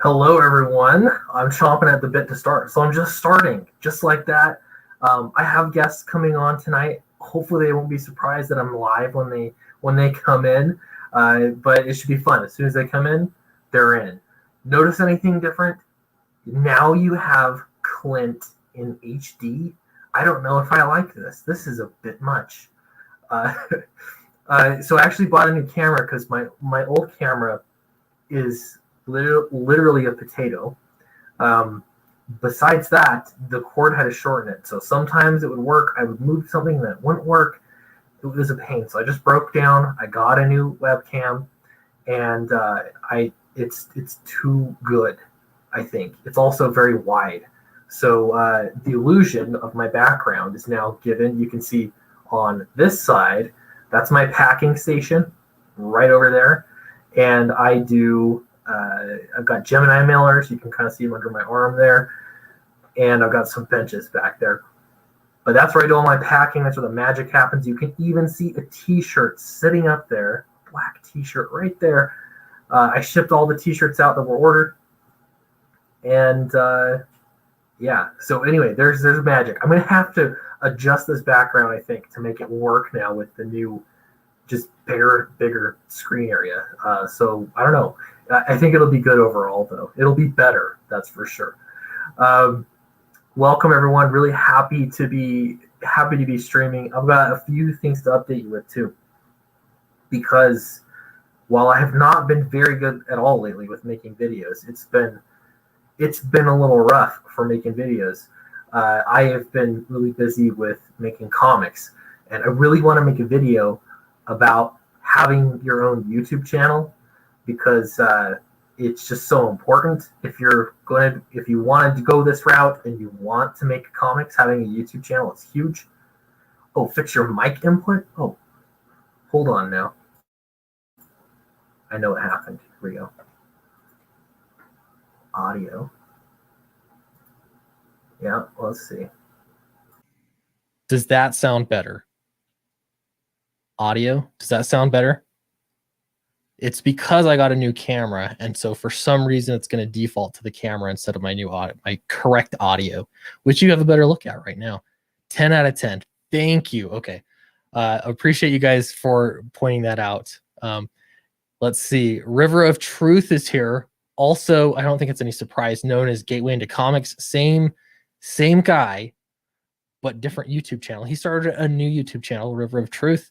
Hello, everyone. I'm chomping at the bit to start, so I'm just starting, just like that. I have guests coming on tonight. Hopefully, they won't be surprised that I'm live when they come in. But it should be fun. As soon as they come in, they're in. Notice anything different? Now you have Clint in HD. I don't know if I like this. This is a bit much. Uh, so I actually bought a new camera because my old camera is literally a potato. Um, Besides that, the cord had a short in it, so sometimes it would work. I would move something that wouldn't work. It was a pain. So I just broke down. I got a new webcam, and I it's too good. I think it's also very wide. So the illusion of my background is now given. You can see on this side, that's my packing station, right over there, and I do. I've got Gemini mailers. You can kind of see them under my arm there, and I've got some benches back there. But that's where I do all my packing. That's where the magic happens. You can even see a T-shirt sitting up there, black T-shirt right there. I shipped all the T-shirts out that were ordered, and yeah. So anyway, there's magic. I'm gonna have to adjust this background, I think, to make it work now with the new, just bigger screen area. So I don't know. I think it'll be good overall, though. It'll be better, that's for sure. Um, Welcome everyone. Really happy to be streaming. I've got a few things to update you with too, because while I have not been very good at all lately with making videos, it's been a little rough for making videos. I have been really busy with making comics, and I really want to make a video about having your own YouTube channel, because it's just so important. If you wanted to go this route and you want to make comics, having a YouTube channel is huge. Oh, fix your mic input. Oh, hold on now. I know what happened. Here we go. Audio. Yeah, let's see. Does that sound better? Audio, does that sound better? It's because I got a new camera, and so for some reason it's going to default to the camera instead of my correct audio, which you have a better look at right now. 10 out of 10. Thank you. Okay. Appreciate you guys for pointing that out. Let's see. River of Truth is here. Also, I don't think it's any surprise, known as Gateway into Comics. Same guy, but different YouTube channel. He started a new YouTube channel, River of Truth,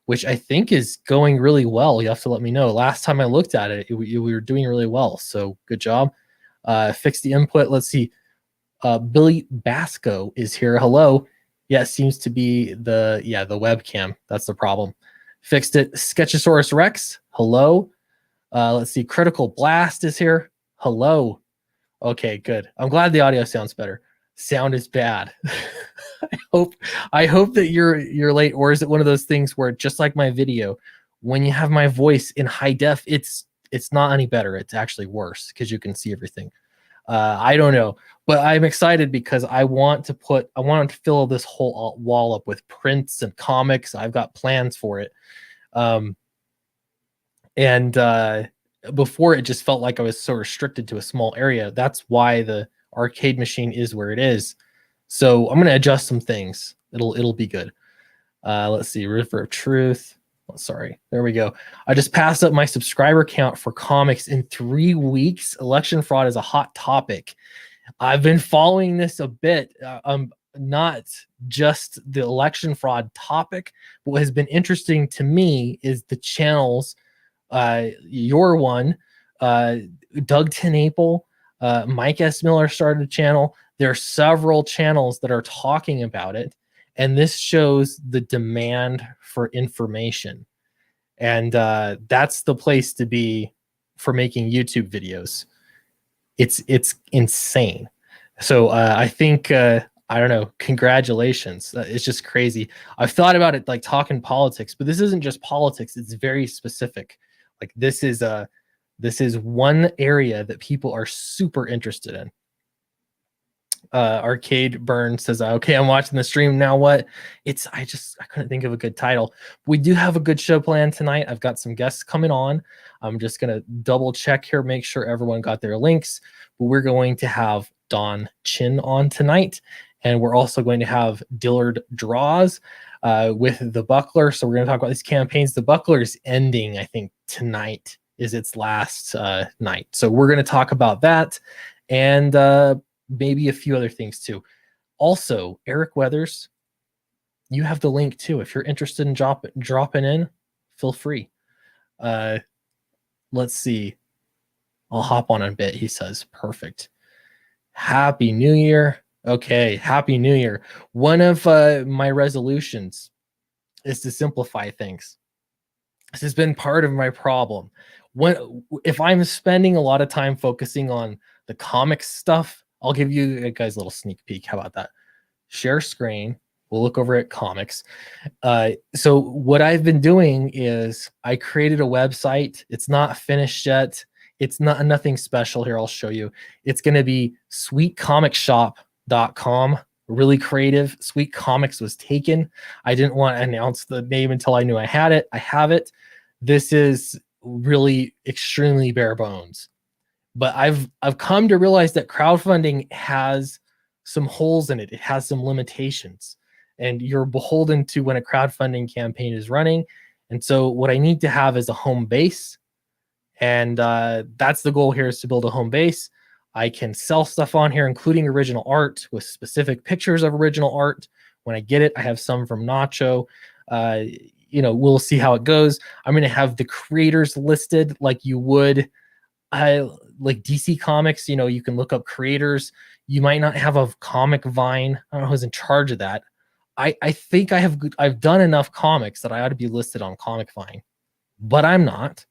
which I think is going really well. You have to let me know. Last time I looked at it, we were doing really well. So good job. Fix the input. Let's see. Billy Basco is here. Hello. Yeah, it seems to be the webcam. That's the problem. Fixed it. Sketchosaurus Rex. Hello. Let's see. Critical Blast is here. Hello. Okay, good. I'm glad the audio sounds better. Sound is bad. I hope that you're late, or is it one of those things where, just like my video, when you have my voice in high def, it's not any better. It's actually worse because you can see everything. I don't know, but I'm excited because I want to fill this whole wall up with prints and comics. I've got plans for it. Before, it just felt like I was so restricted to a small area. That's why the arcade machine is where it is. So I'm going to adjust some things. It'll be good. Let's see. River of Truth. Oh, sorry. There we go. I just passed up my subscriber count for comics in 3 weeks. Election fraud is a hot topic. I've been following this a bit. Not just the election fraud topic, but what has been interesting to me is the channels. Your one, Doug Tenaple, Mike S. Miller started a channel. There are several channels that are talking about it, and this shows the demand for information. And that's the place to be for making YouTube videos. It's insane. So I think, I don't know, congratulations. It's just crazy. I've thought about it like talking politics, but this isn't just politics. It's very specific. Like this is one area that people are super interested in. Arcade Burn says, okay, I'm watching the stream. Now what? I couldn't think of a good title. We do have a good show planned tonight. I've got some guests coming on. I'm just going to double check here, make sure everyone got their links. But we're going to have Don Chin on tonight. And we're also going to have Dillard Draws with the Buckler. So we're going to talk about these campaigns. The Buckler is ending, I think, tonight is its last night. So we're going to talk about that. And maybe a few other things too. Also, Eric Weathers, you have the link too. If you're interested in dropping in, feel free. Let's see. I'll hop on a bit, he says. Perfect. Happy New Year. Okay, Happy New Year. One of my resolutions is to simplify things. This has been part of my problem. If I'm spending a lot of time focusing on the comics stuff, I'll give you guys a little sneak peek. How about that? Share screen. We'll look over at comics. So what I've been doing is I created a website. It's not finished yet. It's not nothing special here. I'll show you. It's going to be sweetcomicshop.com. Really creative. Sweet Comics was taken. I didn't want to announce the name until I knew I had it. I have it. This is really extremely bare bones. But I've come to realize that crowdfunding has some holes in it. It has some limitations. And you're beholden to when a crowdfunding campaign is running. And so what I need to have is a home base. And that's the goal here, is to build a home base. I can sell stuff on here, including original art with specific pictures of original art. When I get it, I have some from Nacho. We'll see how it goes. I'm going to have the creators listed like you would like DC Comics. You can look up creators. You might not have a comic Vine. I don't know who's in charge of that. I think I've done enough comics that I ought to be listed on Comic Vine, but I'm not.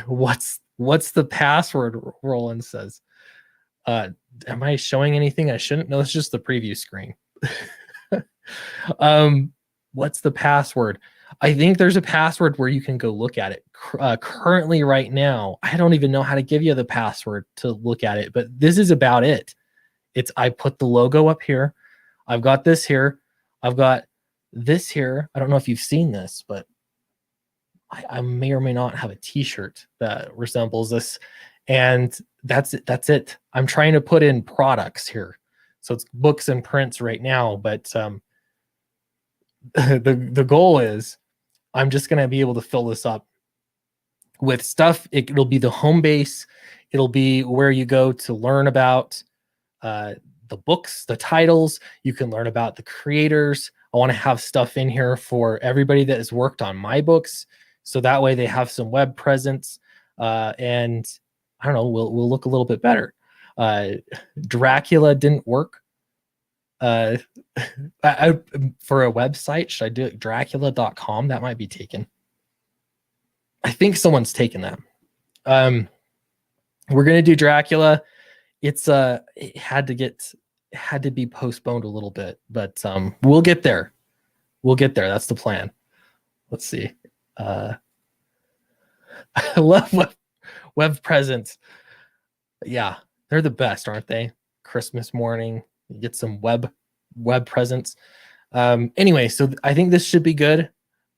What's the password? Roland says. Am I showing anything I shouldn't? No, it's just the preview screen. What's the password? I think there's a password where you can go look at it. Currently, right now, I don't even know how to give you the password to look at it, but this is about it. I put the logo up here. I've got this here. I've got this here. I don't know if you've seen this, but I may or may not have a t-shirt that resembles this. And that's it. I'm trying to put in products here. So it's books and prints right now, but the goal is I'm just going to be able to fill this up with stuff. It'll be the home base. It'll be where you go to learn about the books, the titles. You can learn about the creators. I want to have stuff in here for everybody that has worked on my books. So that way they have some web presence. And I don't know, we'll look a little bit better. Dracula didn't work. For a website, should I do it dracula.com? That might be taken. I think someone's taken that. We're gonna do Dracula. It had to be postponed a little bit, but we'll get there. That's the plan. Let's see. I love web presence. Yeah, they're the best, aren't they? Christmas morning, you get some web presence. Anyway, so I think this should be good.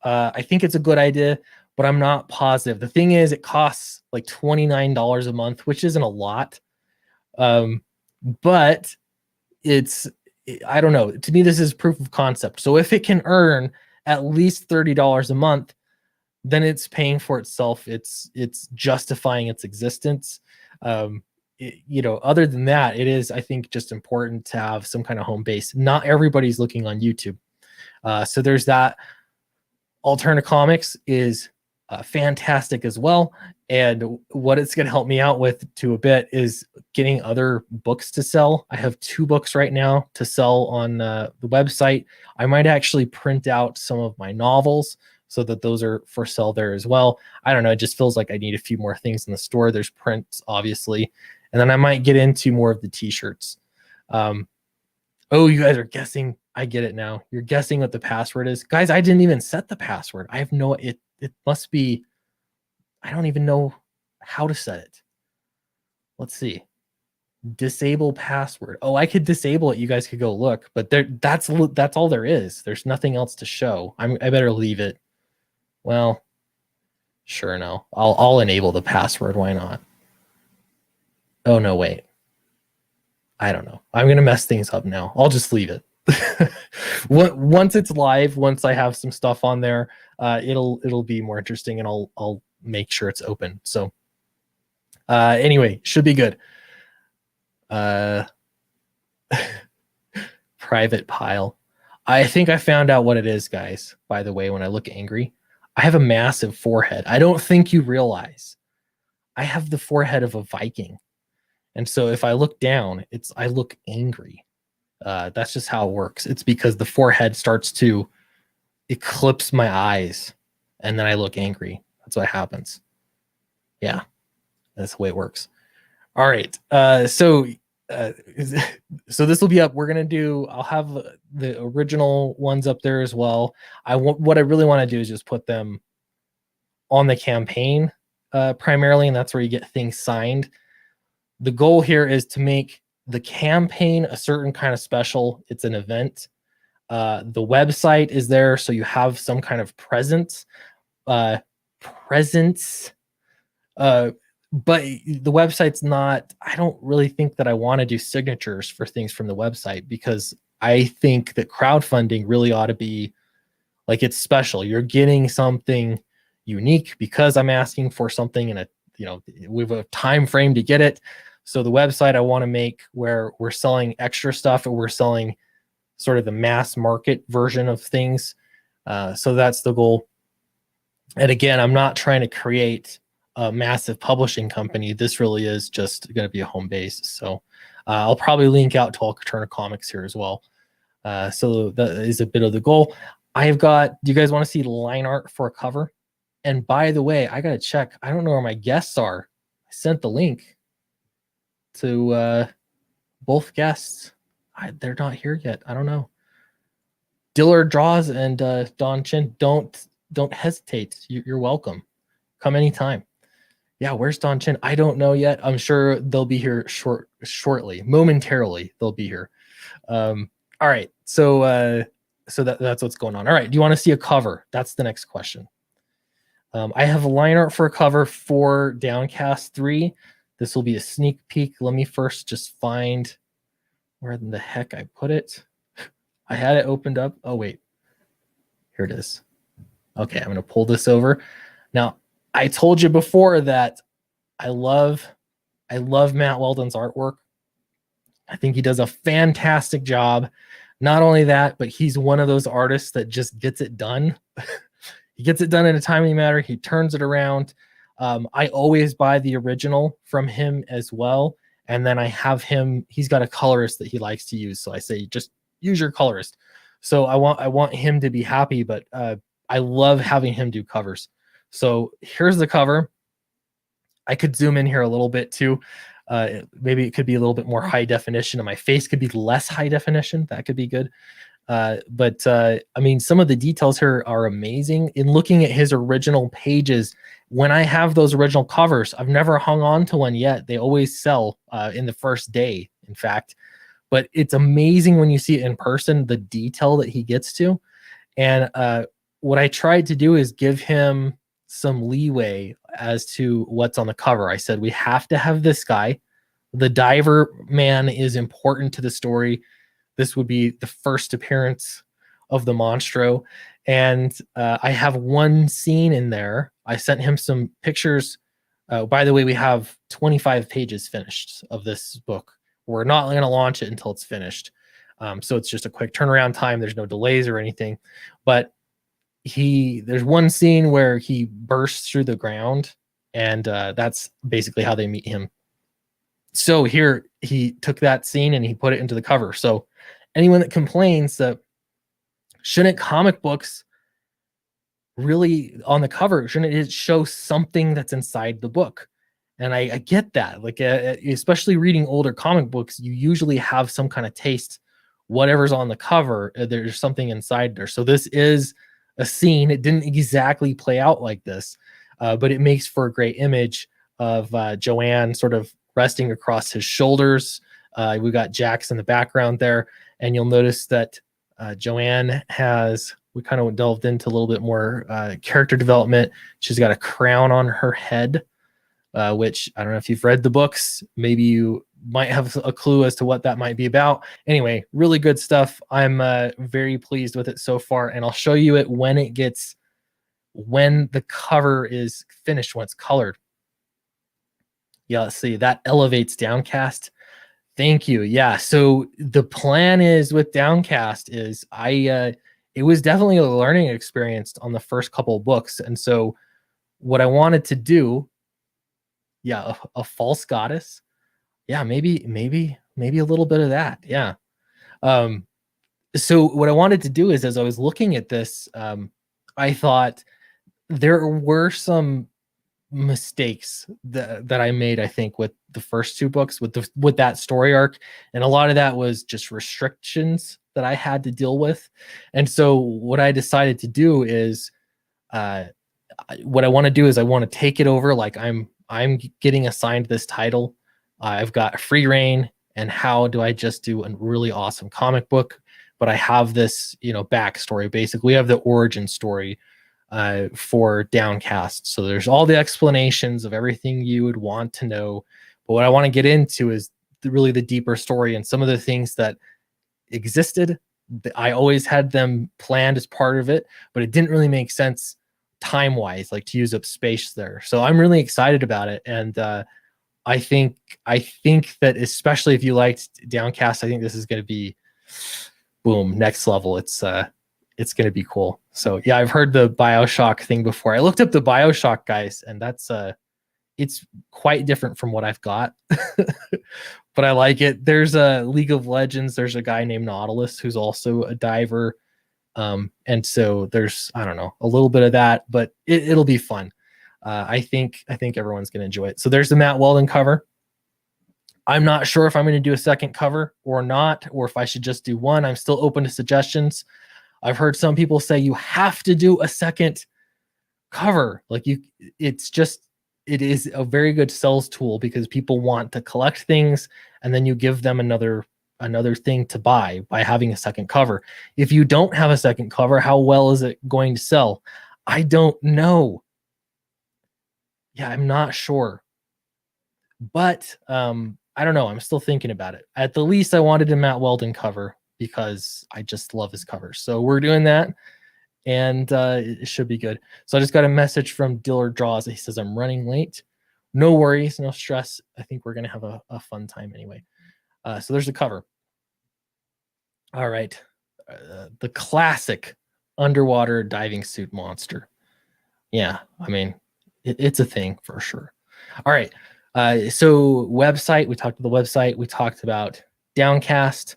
I think it's a good idea, but I'm not positive. The thing is, it costs like $29 a month, which isn't a lot. But I don't know. To me, this is proof of concept. So if it can earn at least $30 a month, then it's paying for itself. It's justifying its existence. Other than that, it is, I think, just important to have some kind of home base. Not everybody's looking on YouTube. So there's that. Alternative Comics is fantastic as well. And what it's going to help me out with to a bit is getting other books to sell. I have 2 books right now to sell on the website. I might actually print out some of my novels so that those are for sale there as well. I don't know. It just feels like I need a few more things in the store. There's prints, obviously. And then I might get into more of the t-shirts. Oh, you guys are guessing. I get it now. You're guessing what the password is. Guys, I didn't even set the password. I have no, it must be, I don't even know how to set it. Let's see. Disable password. Oh, I could disable it. You guys could go look, but that's all there is. There's nothing else to show. I better leave it. Well, sure, no. I'll enable the password. Why not? Oh no, wait. I don't know. I'm gonna mess things up now. I'll just leave it. Once it's live, once I have some stuff on there, it'll be more interesting, and I'll make sure it's open. So anyway, should be good. Private pile. I think I found out what it is, guys. By the way, when I look angry, I have a massive forehead. I don't think you realize I have the forehead of a Viking. And so if I look down, I look angry. That's just how it works. It's because the forehead starts to eclipse my eyes, and then I look angry. That's what happens. Yeah, that's the way it works. All right. So this will be up. I'll have the original ones up there as well. What I really want to do is just put them on the campaign primarily, and that's where you get things signed. The goal here is to make the campaign a certain kind of special. It's an event. The website is there, so you have some kind of presence. But the website's not. I don't really think that I want to do signatures for things from the website, because I think that crowdfunding really ought to be like, it's special. You're getting something unique because I'm asking for something in we have a time frame to get it. So the website I want to make where we're selling extra stuff, or we're selling sort of the mass market version of things. So that's the goal. And again, I'm not trying to create a massive publishing company. This really is just going to be a home base. So I'll probably link out to Alternative Comics here as well. So that is a bit of the goal. Do you guys want to see line art for a cover? And by the way, I got to check. I don't know where my guests are. I sent the link to both guests. They're not here yet. I don't know. Dillard Draws and Don Chin, don't hesitate. You're welcome. Come anytime. Yeah, where's Don Chin? I don't know yet. I'm sure they'll be here shortly. Momentarily, they'll be here. All right. So that's what's going on. All right. Do you want to see a cover? That's the next question. I have a line art for a cover for Downcast 3. This will be a sneak peek. Let me first just find where the heck I put it. I had it opened up. Oh, wait. Here it is. Okay, I'm going to pull this over. Now, I told you before that I love Matt Weldon's artwork. I think he does a fantastic job. Not only that, but he's one of those artists that just gets it done. He gets it done in a timely manner. He turns it around. I always buy the original from him as well. And then I have he's got a colorist that he likes to use. So I say, just use your colorist. So I want him to be happy, but I love having him do covers. So here's the cover. I could zoom in here a little bit too. Maybe it could be a little bit more high definition, and my face could be less high definition. That could be good. But I mean, some of the details here are amazing. In looking at his original pages, when I have those original covers, I've never hung on to one yet. They always sell in the first day, in fact. But it's amazing when you see it in person, the detail that he gets to. And what I tried to do is give him some leeway as to what's on the cover. I said, we have to have this guy. The diver man is important to the story. This would be the first appearance of the Monstro. And I have one scene in there. I sent him some pictures. By the way, we have 25 pages finished of this book. We're not going to launch it until it's finished. So it's just a quick turnaround time. There's no delays or anything. But there's one scene where he bursts through the ground, and that's basically how they meet him. So here he took that scene and he put it into the cover. So anyone that complains that shouldn't comic books really on the cover, shouldn't it show something that's inside the book? And I get that, like especially reading older comic books, you usually have some kind of taste. Whatever's on the cover, there's something inside there. So this is a scene. It didn't exactly play out like this, but it makes for a great image of Joanne sort of resting across his shoulders. We got Jax in the background there, and you'll notice that Joanne we kind of delved into a little bit more character development. She's got a crown on her head, which I don't know if you've read the books. Maybe you might have a clue as to what that might be about. Anyway, really good stuff. I'm very pleased with it so far, and I'll show you it when the cover is finished, when it's colored. Yeah, let's see. That elevates Downcast. Thank you. Yeah. So the plan is with Downcast is it was definitely a learning experience on the first couple of books. And so what I wanted to do, a false goddess. Yeah, maybe a little bit of that. Yeah. So what I wanted to do is, as I was looking at this, I thought there were some mistakes that I made, I think, with the first two books, with that story arc, and a lot of that was just restrictions that I had to deal with. And so what I decided to do is what I want to do is I want to take it over, like I'm getting assigned this title. I've got free reign, and how do I just do a really awesome comic book, but I have this, backstory. Basically, we have the origin story for Downcast. So there's all the explanations of everything you would want to know. But what I want to get into is really the deeper story and some of the things that existed. I always had them planned as part of it, but it didn't really make sense time-wise, like to use up space there. So I'm really excited about it. And I think that, especially if you liked Downcast, I think this is going to be boom, next level. It's going to be cool. So yeah, I've heard the BioShock thing before. I looked up the BioShock guys, and it's quite different from what I've got, but I like it. There's a League of Legends. There's a guy named Nautilus who's also a diver. And so there's, I don't know, a little bit of that, but it'll be fun. I think everyone's going to enjoy it. So there's the Matt Weldon cover. I'm not sure if I'm going to do a second cover or not, or if I should just do one. I'm still open to suggestions. I've heard some people say you have to do a second cover. It is a very good sales tool because people want to collect things, and then you give them another thing to buy by having a second cover. If you don't have a second cover, how well is it going to sell? I don't know. Yeah, I'm not sure. But I don't know. I'm still thinking about it. At the least, I wanted a Matt Weldon cover because I just love his covers. So we're doing that, and it should be good. So I just got a message from Dillard Draws. He says, I'm running late. No worries, no stress. I think we're going to have a fun time anyway. So there's the cover. All right. The classic underwater diving suit monster. Yeah, I mean, it's a thing for sure. All right. So website, we talked about the website. We talked about Downcast.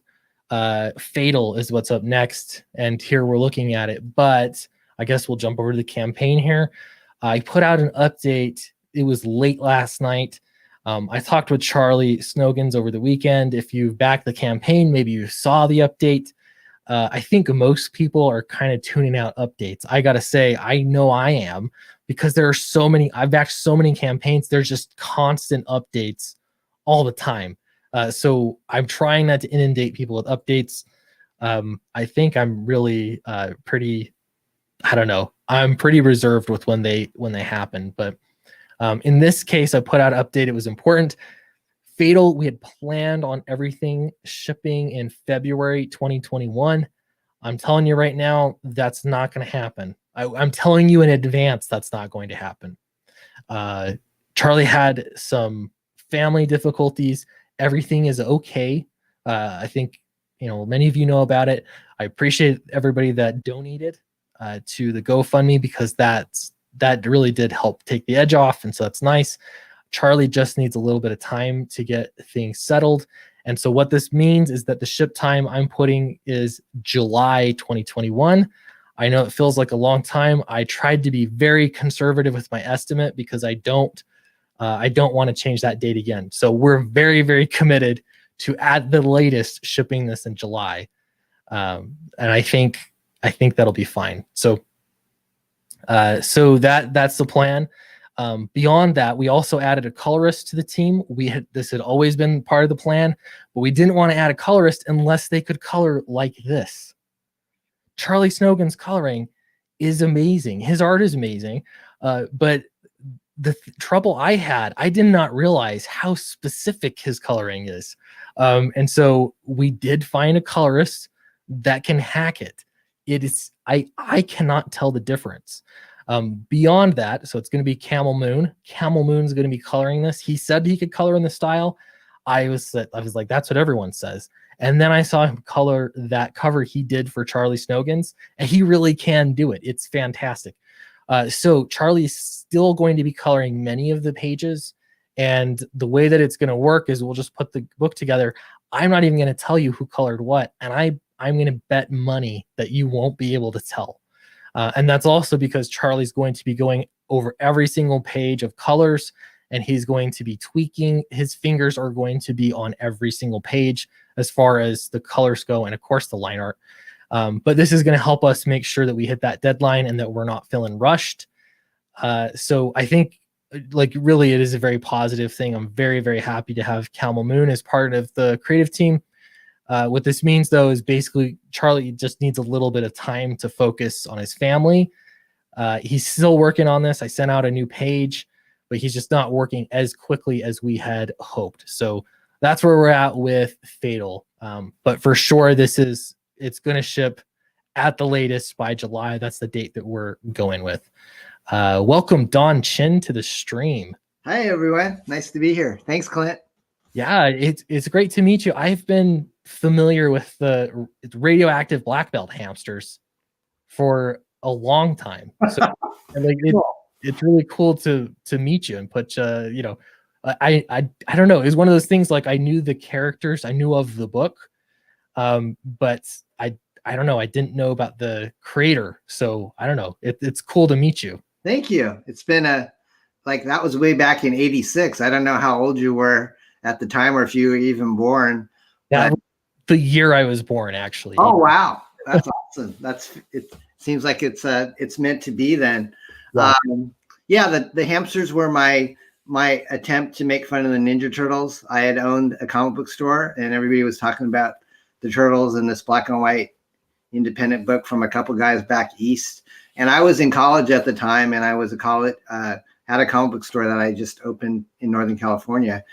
Fatal is what's up next, and here we're looking at it, but I guess we'll jump over to the campaign here. I put out an update. It was late last night. I talked with Charlie Snogans over the weekend. If you've backed the campaign, maybe you saw the update. I think most people are kind of tuning out updates. I gotta say, I know I am, because there are so many. I've backed so many campaigns. There's just constant updates all the time. So I'm trying not to inundate people with updates. I think I'm really pretty, I don't know, I'm pretty reserved with when they happen. But in this case, I put out an update. It was important. Fatal, we had planned on everything shipping in February 2021. I'm telling you right now, that's not going to happen. I'm telling you in advance, that's not going to happen. Charlie had some family difficulties. Everything is okay. I think, many of you know about it. I appreciate everybody that donated to the GoFundMe, because that really did help take the edge off. And so that's nice. Charlie just needs a little bit of time to get things settled. And so what this means is that the ship time I'm putting is July 2021. I know it feels like a long time. I tried to be very conservative with my estimate because I don't want to change that date again. So we're very, very committed to, at the latest, shipping this in July. And I think that'll be fine. So that's the plan. Beyond that, we also added a colorist to the team. This had always been part of the plan, but we didn't want to add a colorist unless they could color like this. Charlie Snowgan's coloring is amazing. His art is amazing, but the trouble I had, I did not realize how specific his coloring is. And so we did find a colorist that can hack it. It is, I cannot tell the difference. Beyond that, so it's going to be Camel Moon. Camel Moon's going to be coloring this. He said he could color in the style. I was like, that's what everyone says. And then I saw him color that cover he did for Charlie Snowgan's, and he really can do it. It's fantastic. So Charlie's still going to be coloring many of the pages, and the way that it's going to work is we'll just put the book together. I'm not even going to tell you who colored what, and I'm going to bet money that you won't be able to tell. And that's also because Charlie's going to be going over every single page of colors, and he's going to be tweaking. His fingers are going to be on every single page as far as the colors go, and of course the line art. But this is going to help us make sure that we hit that deadline and that we're not feeling rushed. So I think, like, really it is a very positive thing. I'm very, very happy to have Camel Moon as part of the creative team. What this means, though, is basically Charlie just needs a little bit of time to focus on his family. He's still working on this. I sent out a new page, but he's just not working as quickly as we had hoped. So that's where we're at with Fatal. But for sure, it's going to ship at the latest by July. That's the date that we're going with. Welcome, Don Chin, to the stream. Hi, everyone. Nice to be here. Thanks, Clint. Yeah, it's great to meet you. I've been familiar with the radioactive black belt hamsters for a long time. So like it's really cool to meet you and put I don't know. It's one of those things, like, I knew the characters, I knew of the book, but I don't know. I didn't know about the creator. So I don't know. It's cool to meet you. Thank you. It's been that was way back in '86. I don't know how old you were at the time, or if you were even born. Yeah, the year I was born, actually. Oh, wow. That's awesome. It seems like it's meant to be then. Wow. The hamsters were my attempt to make fun of the Ninja Turtles. I had owned a comic book store, and everybody was talking about the Turtles in this black and white independent book from a couple guys back east. And I was in college at the time, and I was had a comic book store that I just opened in Northern California.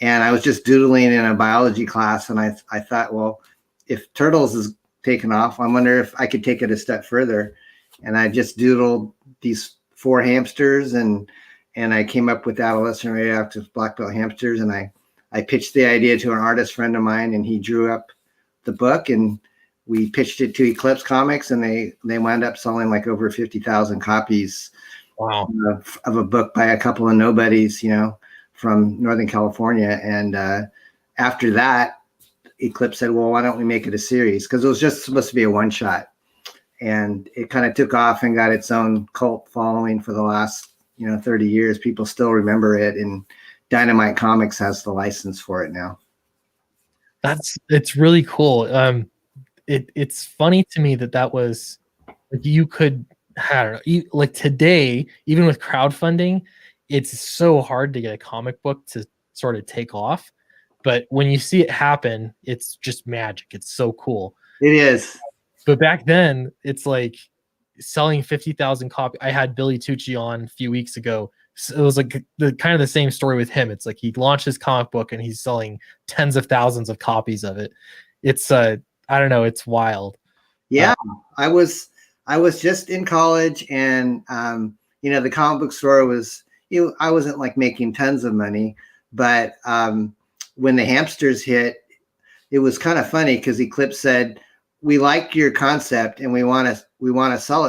And I was just doodling in a biology class, and I thought, well, if Turtles is taken off, I wonder if I could take it a step further. And I just doodled these 4 hamsters, and I came up with adolescent radioactive black belt hamsters, and I pitched the idea to an artist friend of mine, and he drew up the book, and we pitched it to Eclipse Comics, and they wound up selling like over 50,000 copies. Wow. Of a book by a couple of nobodies, from Northern California. And after that, Eclipse said, well, why don't we make it a series? Because it was just supposed to be a one-shot. And it kind of took off and got its own cult following for the last 30 years. People still remember it, and Dynamite Comics has the license for it now. It's really cool. It's funny to me that was, like, you could, I don't know, like today, even with crowdfunding, it's so hard to get a comic book to sort of take off. But when you see it happen, it's just magic. It's so cool. It is. But back then, it's like selling 50,000 copies. I had Billy Tucci on a few weeks ago. So it was like the same story with him. It's like he launched his comic book and he's selling tens of thousands of copies of it. It's I don't know. It's wild. Yeah, I was just in college, and the comic book store was, I wasn't like making tons of money, but when the hamsters hit, it was kind of funny because Eclipse said, we like your concept and we want to sell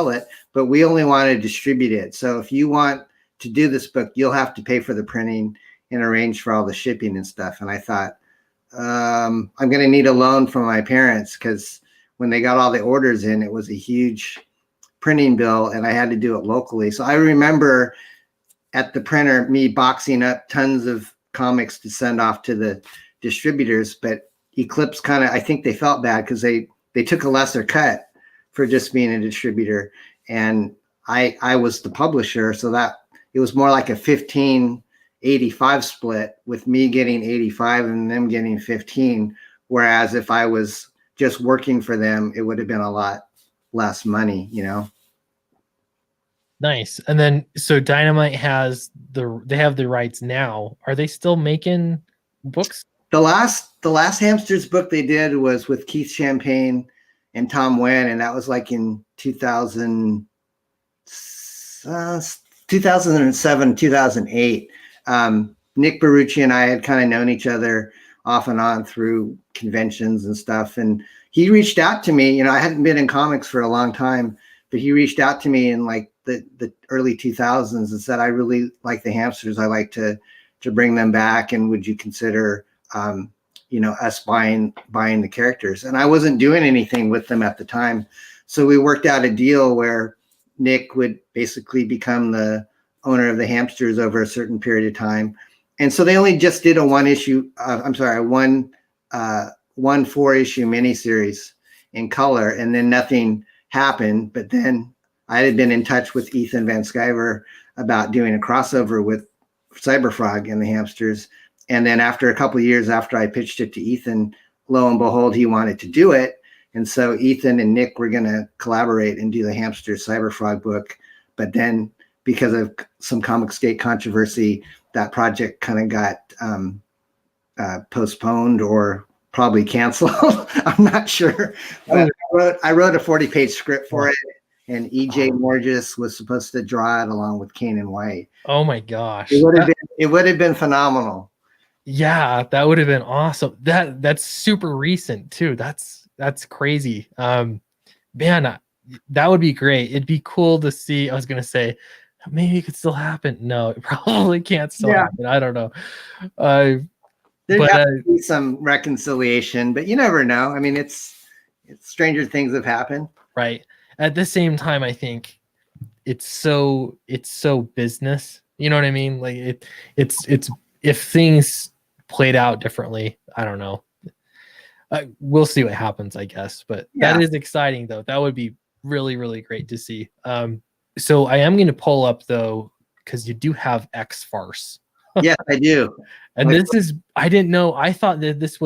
it, but we only want to distribute it. So if you want to do this book, you'll have to pay for the printing and arrange for all the shipping and stuff. And I thought, I'm going to need a loan from my parents, because when they got all the orders in, it was a huge printing bill, and I had to do it locally. So I remember at the printer, me boxing up tons of comics to send off to the distributors, but Eclipse I think they felt bad because they took a lesser cut for just being a distributor, and I was the publisher. So that it was more like a 15-85 split, with me getting 85 and them getting 15. Whereas if I was just working for them, it would have been a lot less money, you know? Nice. And then, so Dynamite they have the rights now. Are they still making books? The last Hamsters book they did was with Keith Champagne and Tom Wen, and that was like in 2007, 2008. Nick Barucci and I had kind of known each other off and on through conventions and stuff, and he reached out to me. You know, I hadn't been in comics for a long time, but he reached out to me in like the early 2000s and said, I really like the Hamsters. I like to bring them back, and would you consider us buying the characters? And I wasn't doing anything with them at the time, so we worked out a deal where Nick would basically become the owner of the Hamsters over a certain period of time. And so they only just did a one 4-issue miniseries in color, and then nothing happened. But then I had been in touch with Ethan Van Sciver about doing a crossover with Cyberfrog and the Hamsters. And then after a couple of years after I pitched it to Ethan, lo and behold, he wanted to do it. And so Ethan and Nick were going to collaborate and do the Hamsters Cyberfrog book. But then because of some Comicsgate controversy, that project kind of got postponed or probably canceled. I'm not sure. But I wrote a 40-page script for it, and E.J. Morges was supposed to draw it along with Kane and White. Oh my gosh. It would have been phenomenal. Yeah, that would have been awesome. That's super recent too. That's crazy. Man, that would be great. It'd be cool to see. I was gonna say maybe it could still happen. No, it probably can't still happen. I don't know. There'd have to be some reconciliation, but you never know. I mean, it's stranger things have happened. Right. At the same time, I think it's so business. You know what I mean? Like it's if things played out differently, I don't know. We'll see what happens, I guess. But that is exciting, though. That would be really, really great to see. So I am going to pull up, though, because you do have X-Farce. Yes, I do. And I didn't know. I thought that this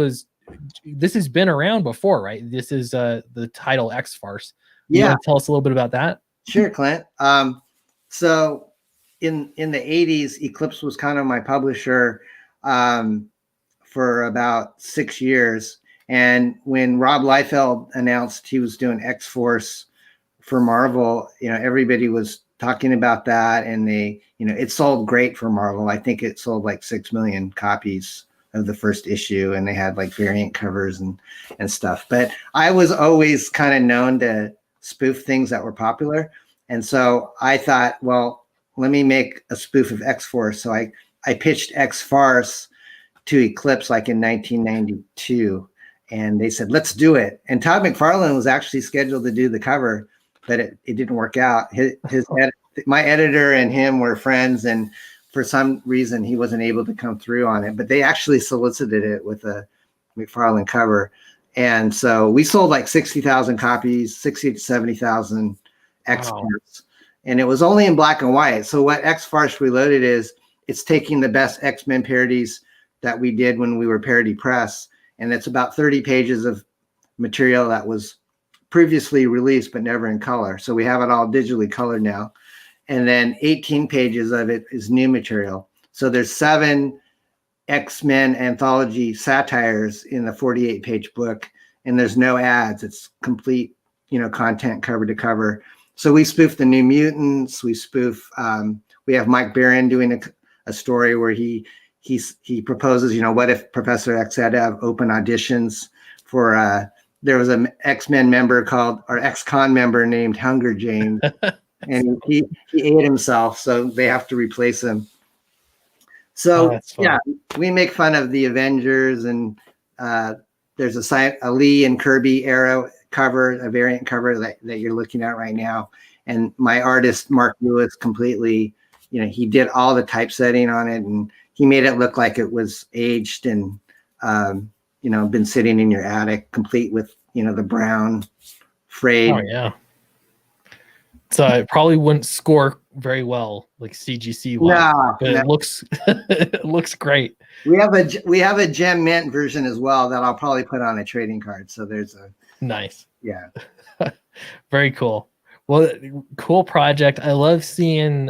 has been around before, right? This is the title X-Farce. You want to tell us a little bit about that? Sure, Clint. So in the 80s, Eclipse was kind of my publisher for about 6 years. And when Rob Liefeld announced he was doing X-Force for Marvel, everybody was talking about that, and it sold great for Marvel. I think it sold like 6 million copies of the first issue, and they had like variant covers and stuff. But I was always kind of known to spoof things that were popular. And so I thought, well, let me make a spoof of X-Force. So I pitched X-Farce to Eclipse like in 1992. And they said, let's do it. And Todd McFarlane was actually scheduled to do the cover, but it didn't work out. My editor and him were friends, and for some reason he wasn't able to come through on it. But they actually solicited it with a McFarlane cover. And so we sold like 60,000 copies, 60 to 70,000 X-Farce. Wow. And it was only in black and white. So what X-Farce Reloaded is, it's taking the best X-Men parodies that we did when we were Parody Press. And it's about 30 pages of material that was previously released, but never in color. So we have it all digitally colored now. And then 18 pages of it is new material. So there's 7 X-Men anthology satires in the 48-page book, and there's no ads. It's complete, content cover to cover. So we spoof the New Mutants. We spoof. We have Mike Barron doing a story where he proposes, what if Professor X had to have open auditions for. There was an X-Men member ex-con member named Hunger James, and he ate himself, so they have to replace him. So we make fun of the Avengers, and there's a Lee and Kirby era cover, a variant cover that you're looking at right now. And my artist, Mark Lewis, completely, he did all the typesetting on it, and he made it look like it was aged and, been sitting in your attic, complete with, the brown frayed. Oh, yeah. So it probably wouldn't score very well, like CGC wise, No, but no. it looks it looks great. We have a gem mint version as well that I'll probably put on a trading card. So there's a Nice. yeah. Very cool. Well, cool project. I love seeing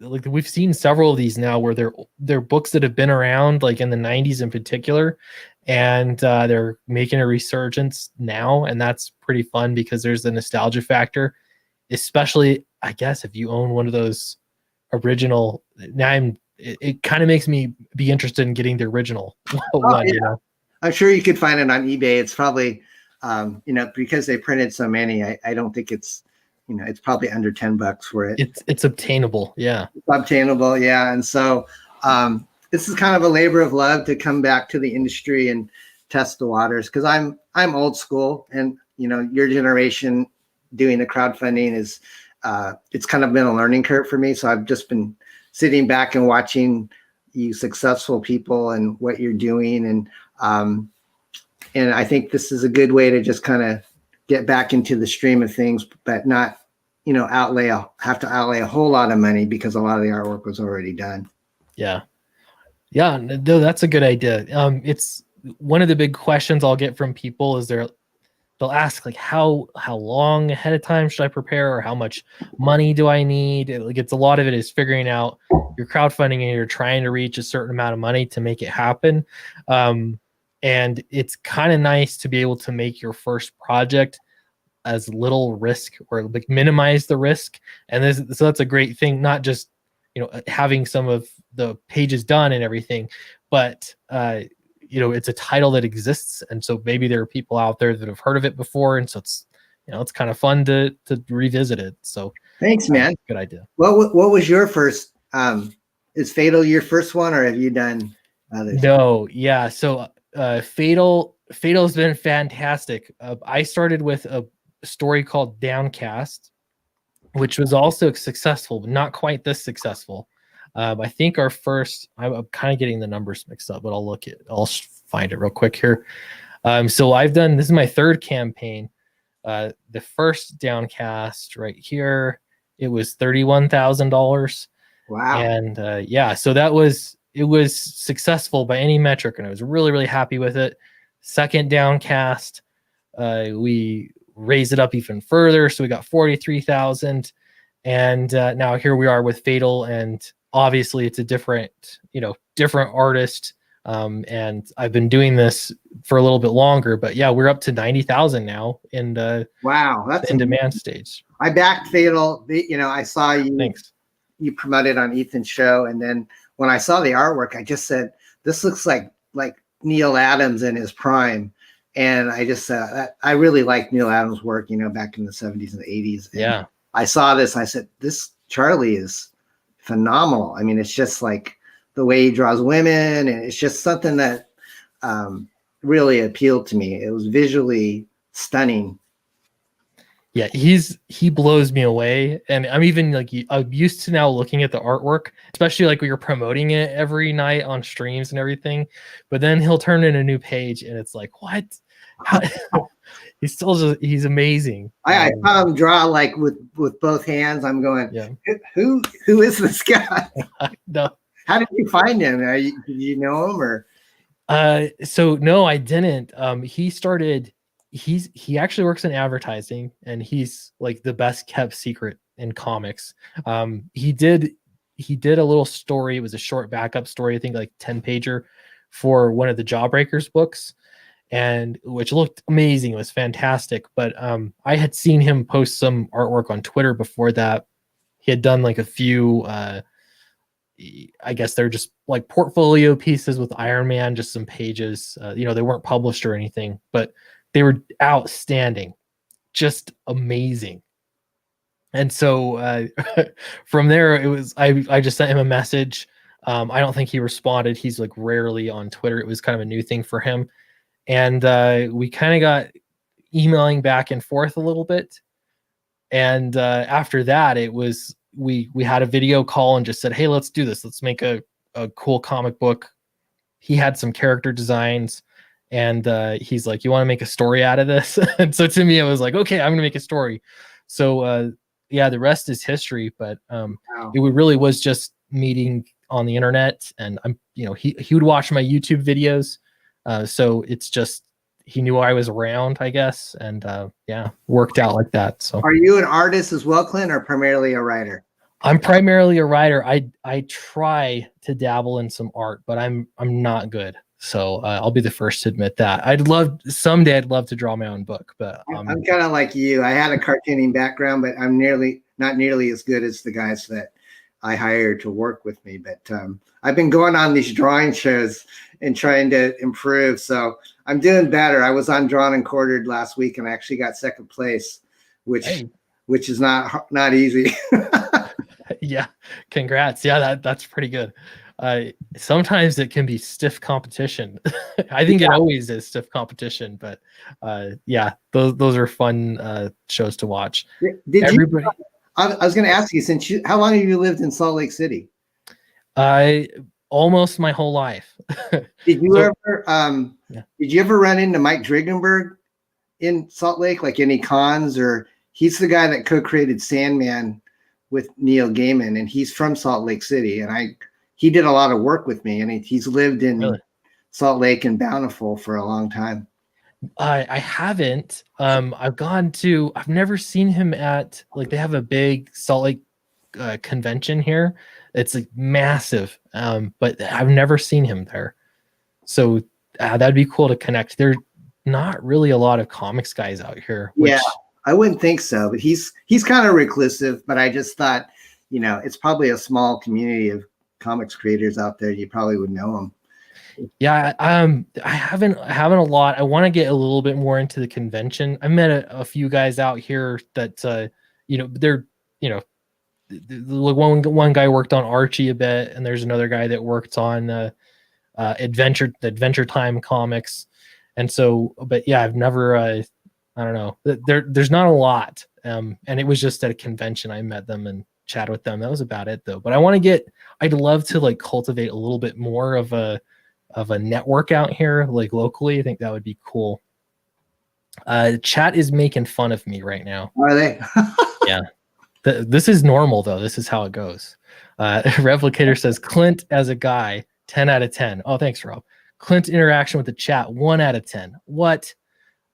like we've seen several of these now where they're books that have been around like in the 90s in particular, and they're making a resurgence now, and that's pretty fun because there's the nostalgia factor, especially I guess if you own one of those original. Now it kind of makes me be interested in getting the original one, yeah. you know. I'm sure you could find it on eBay. It's probably because they printed so many, I don't think it's it's probably under $10 for it. It's obtainable, yeah. It's obtainable, yeah. And so this is kind of a labor of love to come back to the industry and test the waters, because I'm old school, and your generation doing the crowdfunding is it's kind of been a learning curve for me. So I've just been sitting back and watching you successful people and what you're doing, and I think this is a good way to just kind of get back into the stream of things, but not have to outlay a whole lot of money because a lot of the artwork was already done. Yeah, no, that's a good idea. It's one of the big questions I'll get from people is they'll ask like how long ahead of time should I prepare, or how much money do I need? It's a lot of it is figuring out your crowdfunding and you're trying to reach a certain amount of money to make it happen. And it's kind of nice to be able to make your first project as little risk, or like minimize the risk. And so that's a great thing, not just having some of the pages done and everything, but it's a title that exists, and so maybe there are people out there that have heard of it before, and so it's it's kind of fun to revisit it. So thanks, man. Good idea. What was your first? Is Fatal your first one, or have you done others? No, yeah. So Fatal's been fantastic. I started with a story called Downcast, which was also successful, but not quite this successful. I think our first, I'm kind of getting the numbers mixed up, but I'll find it real quick here. So this is my third campaign. The first Downcast right here, it was $31,000. Wow. And so it was successful by any metric, and I was really, really happy with it. Second Downcast, we raised it up even further, so we got 43,000, and now here we are with Fatal, and obviously it's a different artist, and I've been doing this for a little bit longer, but yeah, we're up to 90,000 now in wow, that's in demand stage. I backed Fatal. I saw you. Thanks. You promoted on Ethan's show, and then when I saw the artwork, I just said, "This looks like Neil Adams in his prime." And I just I really liked Neil Adams' work, back in the 70s and the 80s. And yeah, I saw this. I said, "This Charlie is phenomenal." I mean, it's just like the way he draws women, and it's just something that really appealed to me. It was visually stunning. Yeah, he blows me away, and I'm used to now looking at the artwork, especially like when you're promoting it every night on streams and everything. But then he'll turn in a new page, and it's like, what? He's amazing. I saw him draw like with both hands. I'm going, yeah. Who is this guy? No. How did you find him? Did you know him, or? So no, I didn't. He actually works in advertising, and he's like the best kept secret in comics. He did a little story. It was a short backup story, I think like 10-pager for one of the Jawbreakers books, and which looked amazing. It was fantastic. But I had seen him post some artwork on Twitter before that. He had done like a few I guess they're just like portfolio pieces with Iron Man, just some pages. They weren't published or anything, but they were outstanding, just amazing. And so from there, it was I just sent him a message. I don't think he responded. He's like rarely on Twitter. It was kind of a new thing for him, and we kind of got emailing back and forth a little bit. And after that, it was we had a video call and just said, "Hey, let's do this. Let's make a cool comic book." He had some character designs. And he's like, "You want to make a story out of this?" And so to me, I was like, "Okay, I'm gonna make a story." So yeah, the rest is history. But Wow. it really was just meeting on the internet, and he would watch my YouTube videos, so it's just he knew I was around, I guess, and yeah, worked out like that. So Are you an artist as well, Clint, or primarily a writer? I'm primarily a writer. I try to dabble in some art, but I'm not good. So I'll be the first to admit that. Someday I'd love to draw my own book, but I'm kind of like you. I had a cartooning background, but I'm not nearly as good as the guys that I hired to work with me. But I've been going on these drawing shows and trying to improve. So I'm doing better. I was on Drawn and Quartered last week, and I actually got second place, which is not easy. Yeah, congrats. Yeah, that's pretty good. Sometimes it can be stiff competition. I think it always is stiff competition, but yeah, those are fun shows to watch. Everybody. I was going to ask you, how long have you lived in Salt Lake City? Almost my whole life. Did you ever run into Mike Drigenberg in Salt Lake, like any cons? Or he's the guy that co-created Sandman with Neil Gaiman, and he's from Salt Lake City, and he did a lot of work with me, and he's lived in Salt Lake and Bountiful for a long time. I haven't. I've never seen him at, like, they have a big Salt Lake convention here. It's like massive, but I've never seen him there. So that'd be cool to connect. There's not really a lot of comics guys out here. Yeah, I wouldn't think so, but he's kind of reclusive. But I just thought, it's probably a small community of comics creators out there. You probably would know him. Yeah, I haven't a lot. I want to get a little bit more into the convention. I met a few guys out here that they're one guy worked on Archie a bit, and there's another guy that worked on Adventure Time comics. And so, but yeah, I've never I don't know. There's not a lot. And it was just at a convention I met them and chatted with them. That was about it though. But I'd love to like cultivate a little bit more of a network out here, like locally. I think that would be cool. Chat is making fun of me right now. Are they? Yeah. This is normal though. This is how it goes. Replicator says Clint as a guy, 10 out of 10. Oh, thanks, Rob. Clint interaction with the chat, 1 out of 10. What?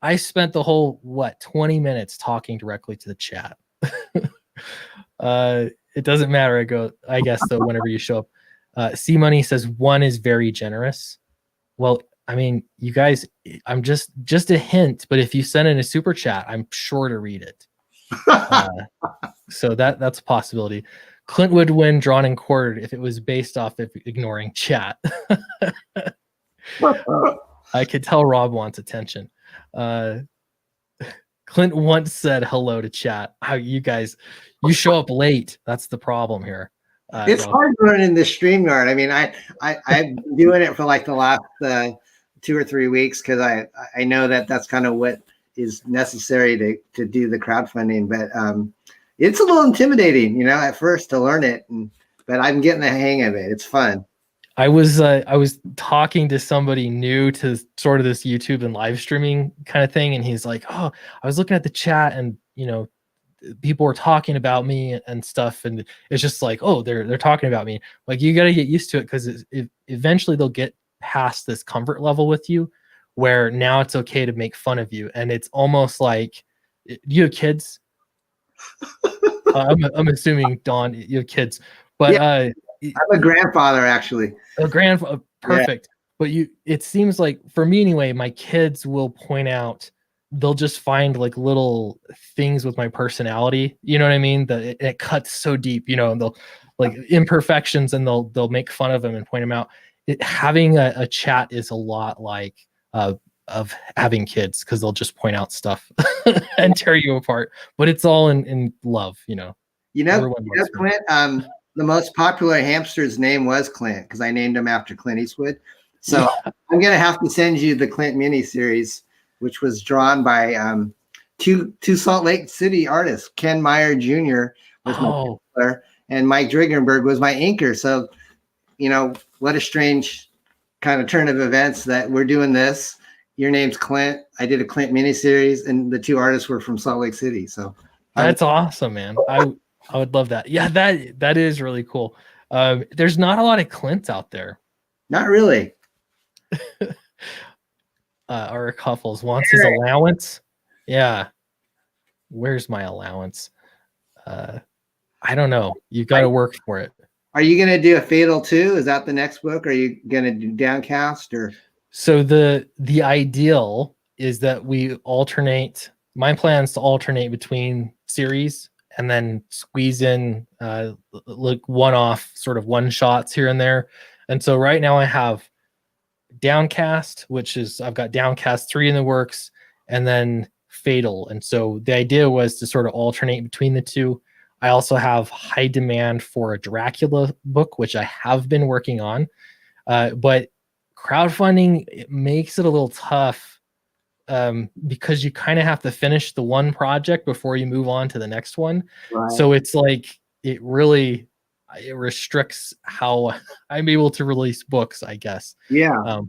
I spent the whole 20 minutes talking directly to the chat. It doesn't matter. I guess though, whenever you show up. C Money says 1 is very generous. Well, I mean, you guys, I'm just a hint, but if you send in a super chat, I'm sure to read it. So that's a possibility. Clint would win Drawn and Quartered if it was based off of ignoring chat. I could tell Rob wants attention. Clint once said hello to chat. How you show up late. That's the problem here. It's hard running the StreamYard. I mean, I've been doing it for like the last 2 or 3 weeks because I know that's kind of what is necessary to do the crowdfunding. But it's a little intimidating, at first to learn it. But I'm getting the hang of it. It's fun. I was talking to somebody new to sort of this YouTube and live streaming kind of thing, and he's like, "Oh, I was looking at the chat, and people were talking about me and stuff, and it's just like, oh, they're talking about me. Like, you got to get used to it because eventually they'll get past this comfort level with you, where now it's okay to make fun of you, and it's almost like, do you have kids? I'm assuming Don, you have kids, but yeah. I'm a grandfather, actually. A grandfather, perfect. Yeah. But it seems like, for me anyway, my kids will point out, they'll just find like little things with my personality. You know what I mean? That it cuts so deep, and they'll like imperfections, and they'll make fun of them and point them out. Having a chat is a lot like of having kids, because they'll just point out stuff and tear you apart. But it's all in love, Clint. The most popular hamster's name was Clint because I named him after Clint Eastwood. So I'm going to have to send you the Clint miniseries, which was drawn by two Salt Lake City artists. Ken Meyer Jr. was my penciler, and Mike Drigenberg was my inker. So, what a strange kind of turn of events that we're doing this. Your name's Clint. I did a Clint miniseries, and the 2 artists were from Salt Lake City. So That's awesome, man. I would love that. Yeah, that is really cool. There's not a lot of Clint's out there. Not really. Eric Huffles wants his allowance. Yeah. Where's my allowance? I don't know. You got to work for it. Are you going to do a Fatal 2? Is that the next book? Are you going to do Downcast or? So the ideal is that we alternate. My plan is to alternate between series and then squeeze in like one-off sort of one shots here and there. And so right now I have Downcast, which is I've got Downcast 3 in the works, and then Fatal. And so the idea was to sort of alternate between the two. I also have high demand for a Dracula book, which I have been working on. But crowdfunding, it makes it a little tough because you kind of have to finish the one project before you move on to the next one. Right. So it's like it restricts how I'm able to release books, I guess. Yeah.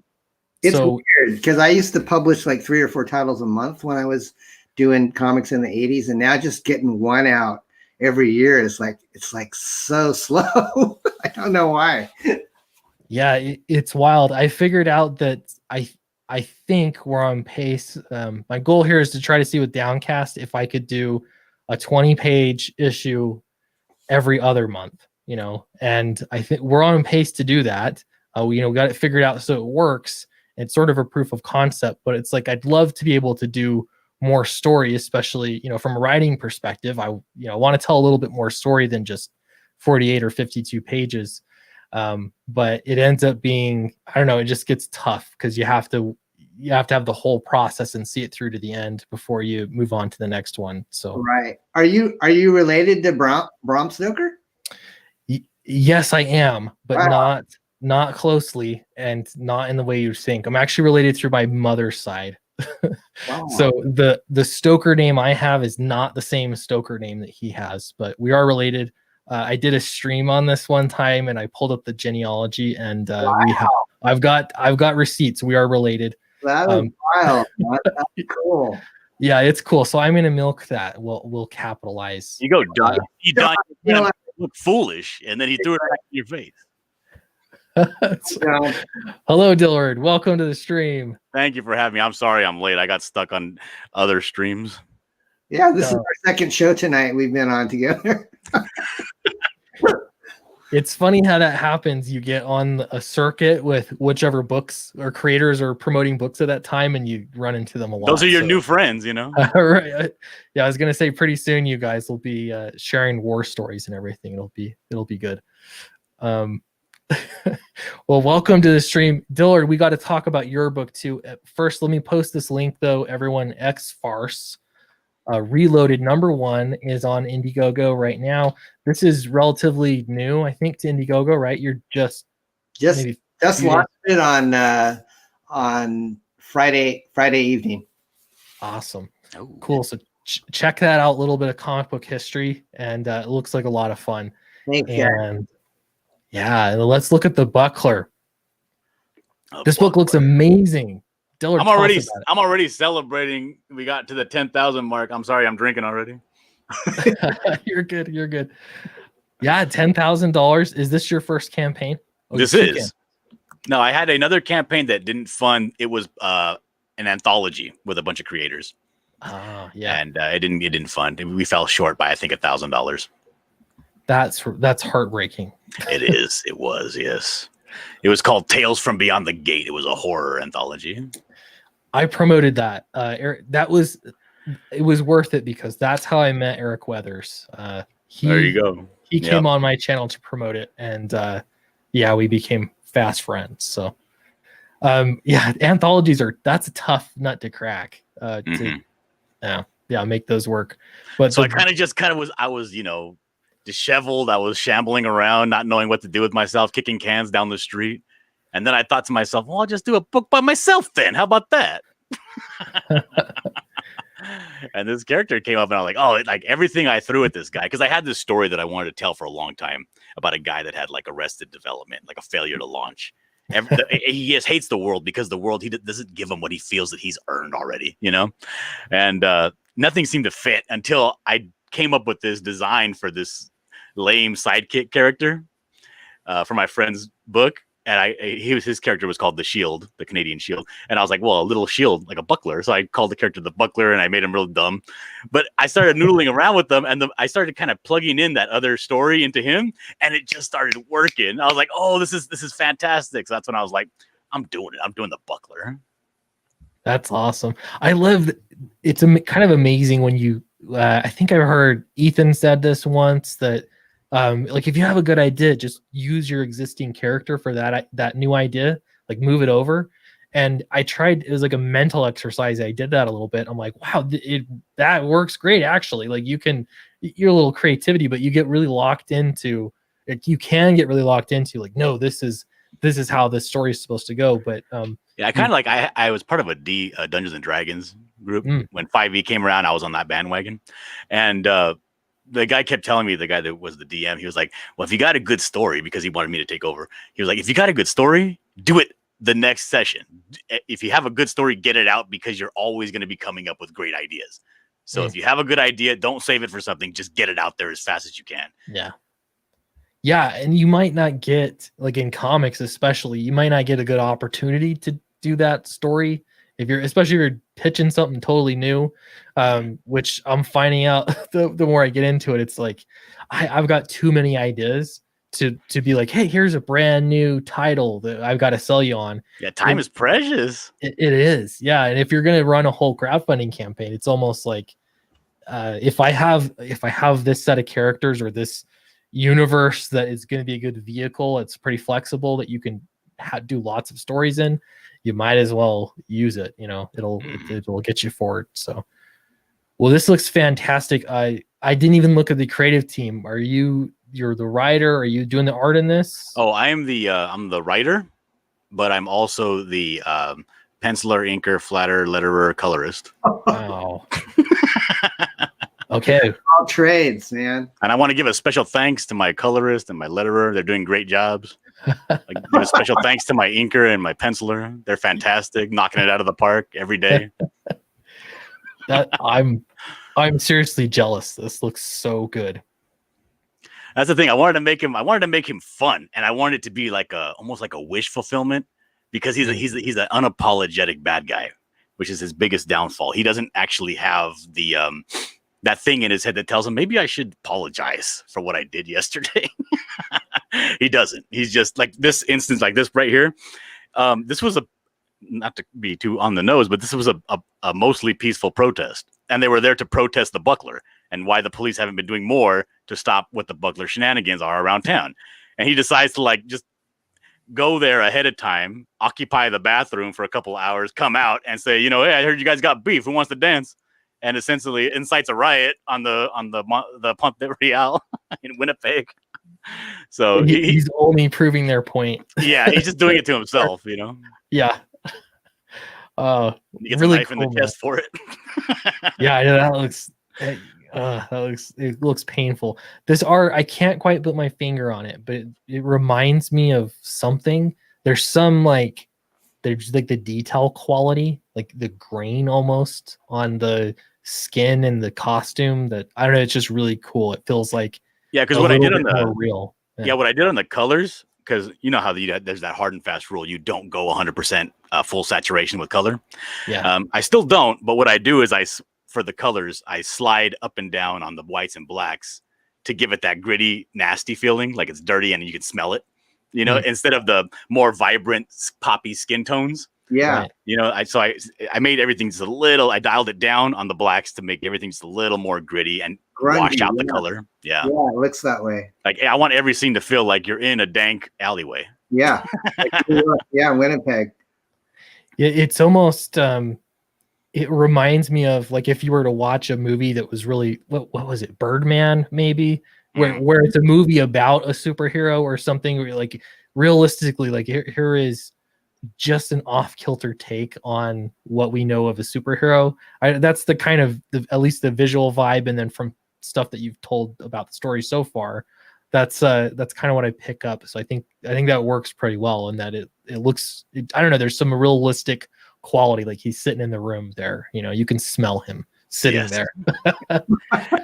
It's weird because I used to publish like 3 or 4 titles a month when I was doing comics in the 80s, and now just getting one out every year is like so slow. I don't know why. Yeah, it's wild. I figured out that I think we're on pace. My goal here is to try to see with Downcast if I could do a 20-page issue every other month, and I think we're on pace to do that. We got it figured out so it works. It's sort of a proof of concept, but it's like I'd love to be able to do more story, especially from a writing perspective. I want to tell a little bit more story than just 48 or 52 pages. But it ends up being, I don't know, it just gets tough because you have to have the whole process and see it through to the end before you move on to the next one. So right. Are you related to Bram Stoker? Yes, I am, but Wow. not closely and not in the way you think. I'm actually related through my mother's side. Wow. So the Stoker name I have is not the same Stoker name that he has, but we are related. I did a stream on this one time and I pulled up the genealogy and Wow. I've got receipts. We are related. That is wild. That's cool. Yeah, it's cool. So I'm gonna milk that. We'll capitalize. You go, Don. You look foolish, and then he threw it back in your face. Hello, Dillard. Welcome to the stream. Thank you for having me. I'm sorry I'm late. I got stuck on other streams. Yeah, this is our second show tonight we've been on together. It's funny how that happens. You get on a circuit with whichever books or creators are promoting books at that time, and you run into them a lot. Those are your new friends, Right. Yeah, I was gonna say pretty soon you guys will be sharing war stories and everything. It'll be good. Well, welcome to the stream, Dillard. We got to talk about your book too. First, let me post this link though. Everyone, X-Farce. Reloaded #1 is on Indiegogo right now. This is relatively new, I think, to Indiegogo, right? You're just launched it on Friday evening. Awesome. Cool. So check that out. A little bit of comic book history, and it looks like a lot of fun. Thanks. And yeah, let's look at the Buckler. This book looks amazing. Dillard, I'm already celebrating. We got to the 10,000 mark. I'm sorry, I'm drinking already. You're good. Yeah, $10,000. Is this your first campaign? This is. No, I had another campaign that didn't fund. It was an anthology with a bunch of creators. Yeah. And it didn't fund. We fell short by I think $1,000. That's heartbreaking. It is. It was. Yes. It was called Tales from Beyond the Gate. It was a horror anthology. I promoted that. Eric, it was worth it because that's how I met Eric Weathers. There you go. He came on my channel to promote it, and we became fast friends. So anthologies that's a tough nut to crack. To make those work. But so I was disheveled. I was shambling around, not knowing what to do with myself, kicking cans down the street. And then I thought to myself, well, I'll just do a book by myself then. How about that? And this character came up and I was like, oh, like everything I threw at this guy. Because I had this story that I wanted to tell for a long time about a guy that had like arrested development, like a failure to launch. He just hates the world because the world, he doesn't give him what he feels that he's earned already, And nothing seemed to fit until I came up with this design for this lame sidekick character for my friend's book. And his character was called the Shield, the Canadian Shield. And I was like, well, a little shield, like a buckler. So I called the character the Buckler, and I made him real dumb. But I started noodling around with them, and I started kind of plugging in that other story into him, and it just started working. I was like, oh, this is fantastic. So that's when I was like, I'm doing it. I'm doing the Buckler. That's awesome. I love it's kind of amazing when you I think I heard Ethan said this once, that like if you have a good idea, just use your existing character for that new idea, like move it over. And I tried, it was like a mental exercise. I did that a little bit. I'm like, wow, that works great. Actually, like your little creativity, but you get really locked into it. You can get really locked into like, no, this is how this story is supposed to go. But yeah, I kind of like, I was part of a Dungeons and Dragons group. When 5e came around, I was on that bandwagon. And the guy kept telling me, the guy that was the DM, he was like, well, if you got a good story, because he wanted me to take over, he was like, if you got a good story, do it the next session. If you have a good story, get it out, because you're always going to be coming up with great ideas. So if you have a good idea, don't save it for something, just get it out there as fast as you can. Yeah, and you might not get, like in comics especially, you might not get a good opportunity to do that story especially if you're pitching something totally new, which I'm finding out the more I get into it, it's like I've got too many ideas to be like, hey, here's a brand new title that I've got to sell you on. Yeah, time is precious. It is. Yeah, and if you're going to run a whole crowdfunding campaign, it's almost like if I have this set of characters or this universe that is going to be a good vehicle, it's pretty flexible that you can do lots of stories in, you might as well use it. It'll get you forward. So, well, this looks fantastic. I didn't even look at the creative team. You're the writer? Are you doing the art in this? Oh, I'm the writer, but I'm also the penciler, inker, flatter, letterer, colorist. Wow. Okay. All trades, man. And I want to give a special thanks to my colorist and my letterer. They're doing great jobs. Give a special thanks to my inker and my penciler. They're fantastic, knocking it out of the park every day. I'm seriously jealous. This looks so good. That's the thing. I wanted to make him fun, and I wanted it to be like almost like a wish fulfillment, because he's an unapologetic bad guy, which is his biggest downfall. He doesn't actually have the that thing in his head that tells him maybe I should apologize for what I did yesterday. He doesn't. He's just like this instance, like this right here. This was not to be too on the nose, but this was a mostly peaceful protest, and they were there to protest the Buckler and why the police haven't been doing more to stop what the Buckler shenanigans are around town. And he decides to like just go there ahead of time, occupy the bathroom for a couple hours, come out and say, hey, I heard you guys got beef. Who wants to dance? And essentially incites a riot on the Ponte Real in Winnipeg. So he's only proving their point. Yeah, he's just doing it to himself, Yeah. He gets really a knife in the chest for it. Yeah, I know it looks painful. This art, I can't quite put my finger on it, but it reminds me of something. There's like the detail quality, like the grain almost on the skin and the costume, that I don't know, it's just really cool. It feels like because what I did on the real. What I did on the colors, because you know how there's that hard and fast rule, you don't go 100% full saturation with color. I still don't, but what I do is for the colors, I slide up and down on the whites and blacks to give it that gritty, nasty feeling, like it's dirty and you can smell it, instead of the more vibrant, poppy skin tones. Yeah. Right. I made everything just a little, I dialed it down on the blacks to make everything just a little more gritty and grungy, wash out the color. Yeah. Yeah, it looks that way. Like I want every scene to feel like you're in a dank alleyway. Yeah. Yeah, Winnipeg. It's almost it reminds me of like if you were to watch a movie that was really what was it, Birdman maybe, where it's a movie about a superhero or something, where like realistically, like here is just an off-kilter take on what we know of a superhero. That's the kind of at least the visual vibe, and then from stuff that you've told about the story so far, that's kind of what I pick up. So I think that works pretty well, in that it looks, I don't know, there's some realistic quality, like he's sitting in the room there, you can smell him. sitting Yes. there.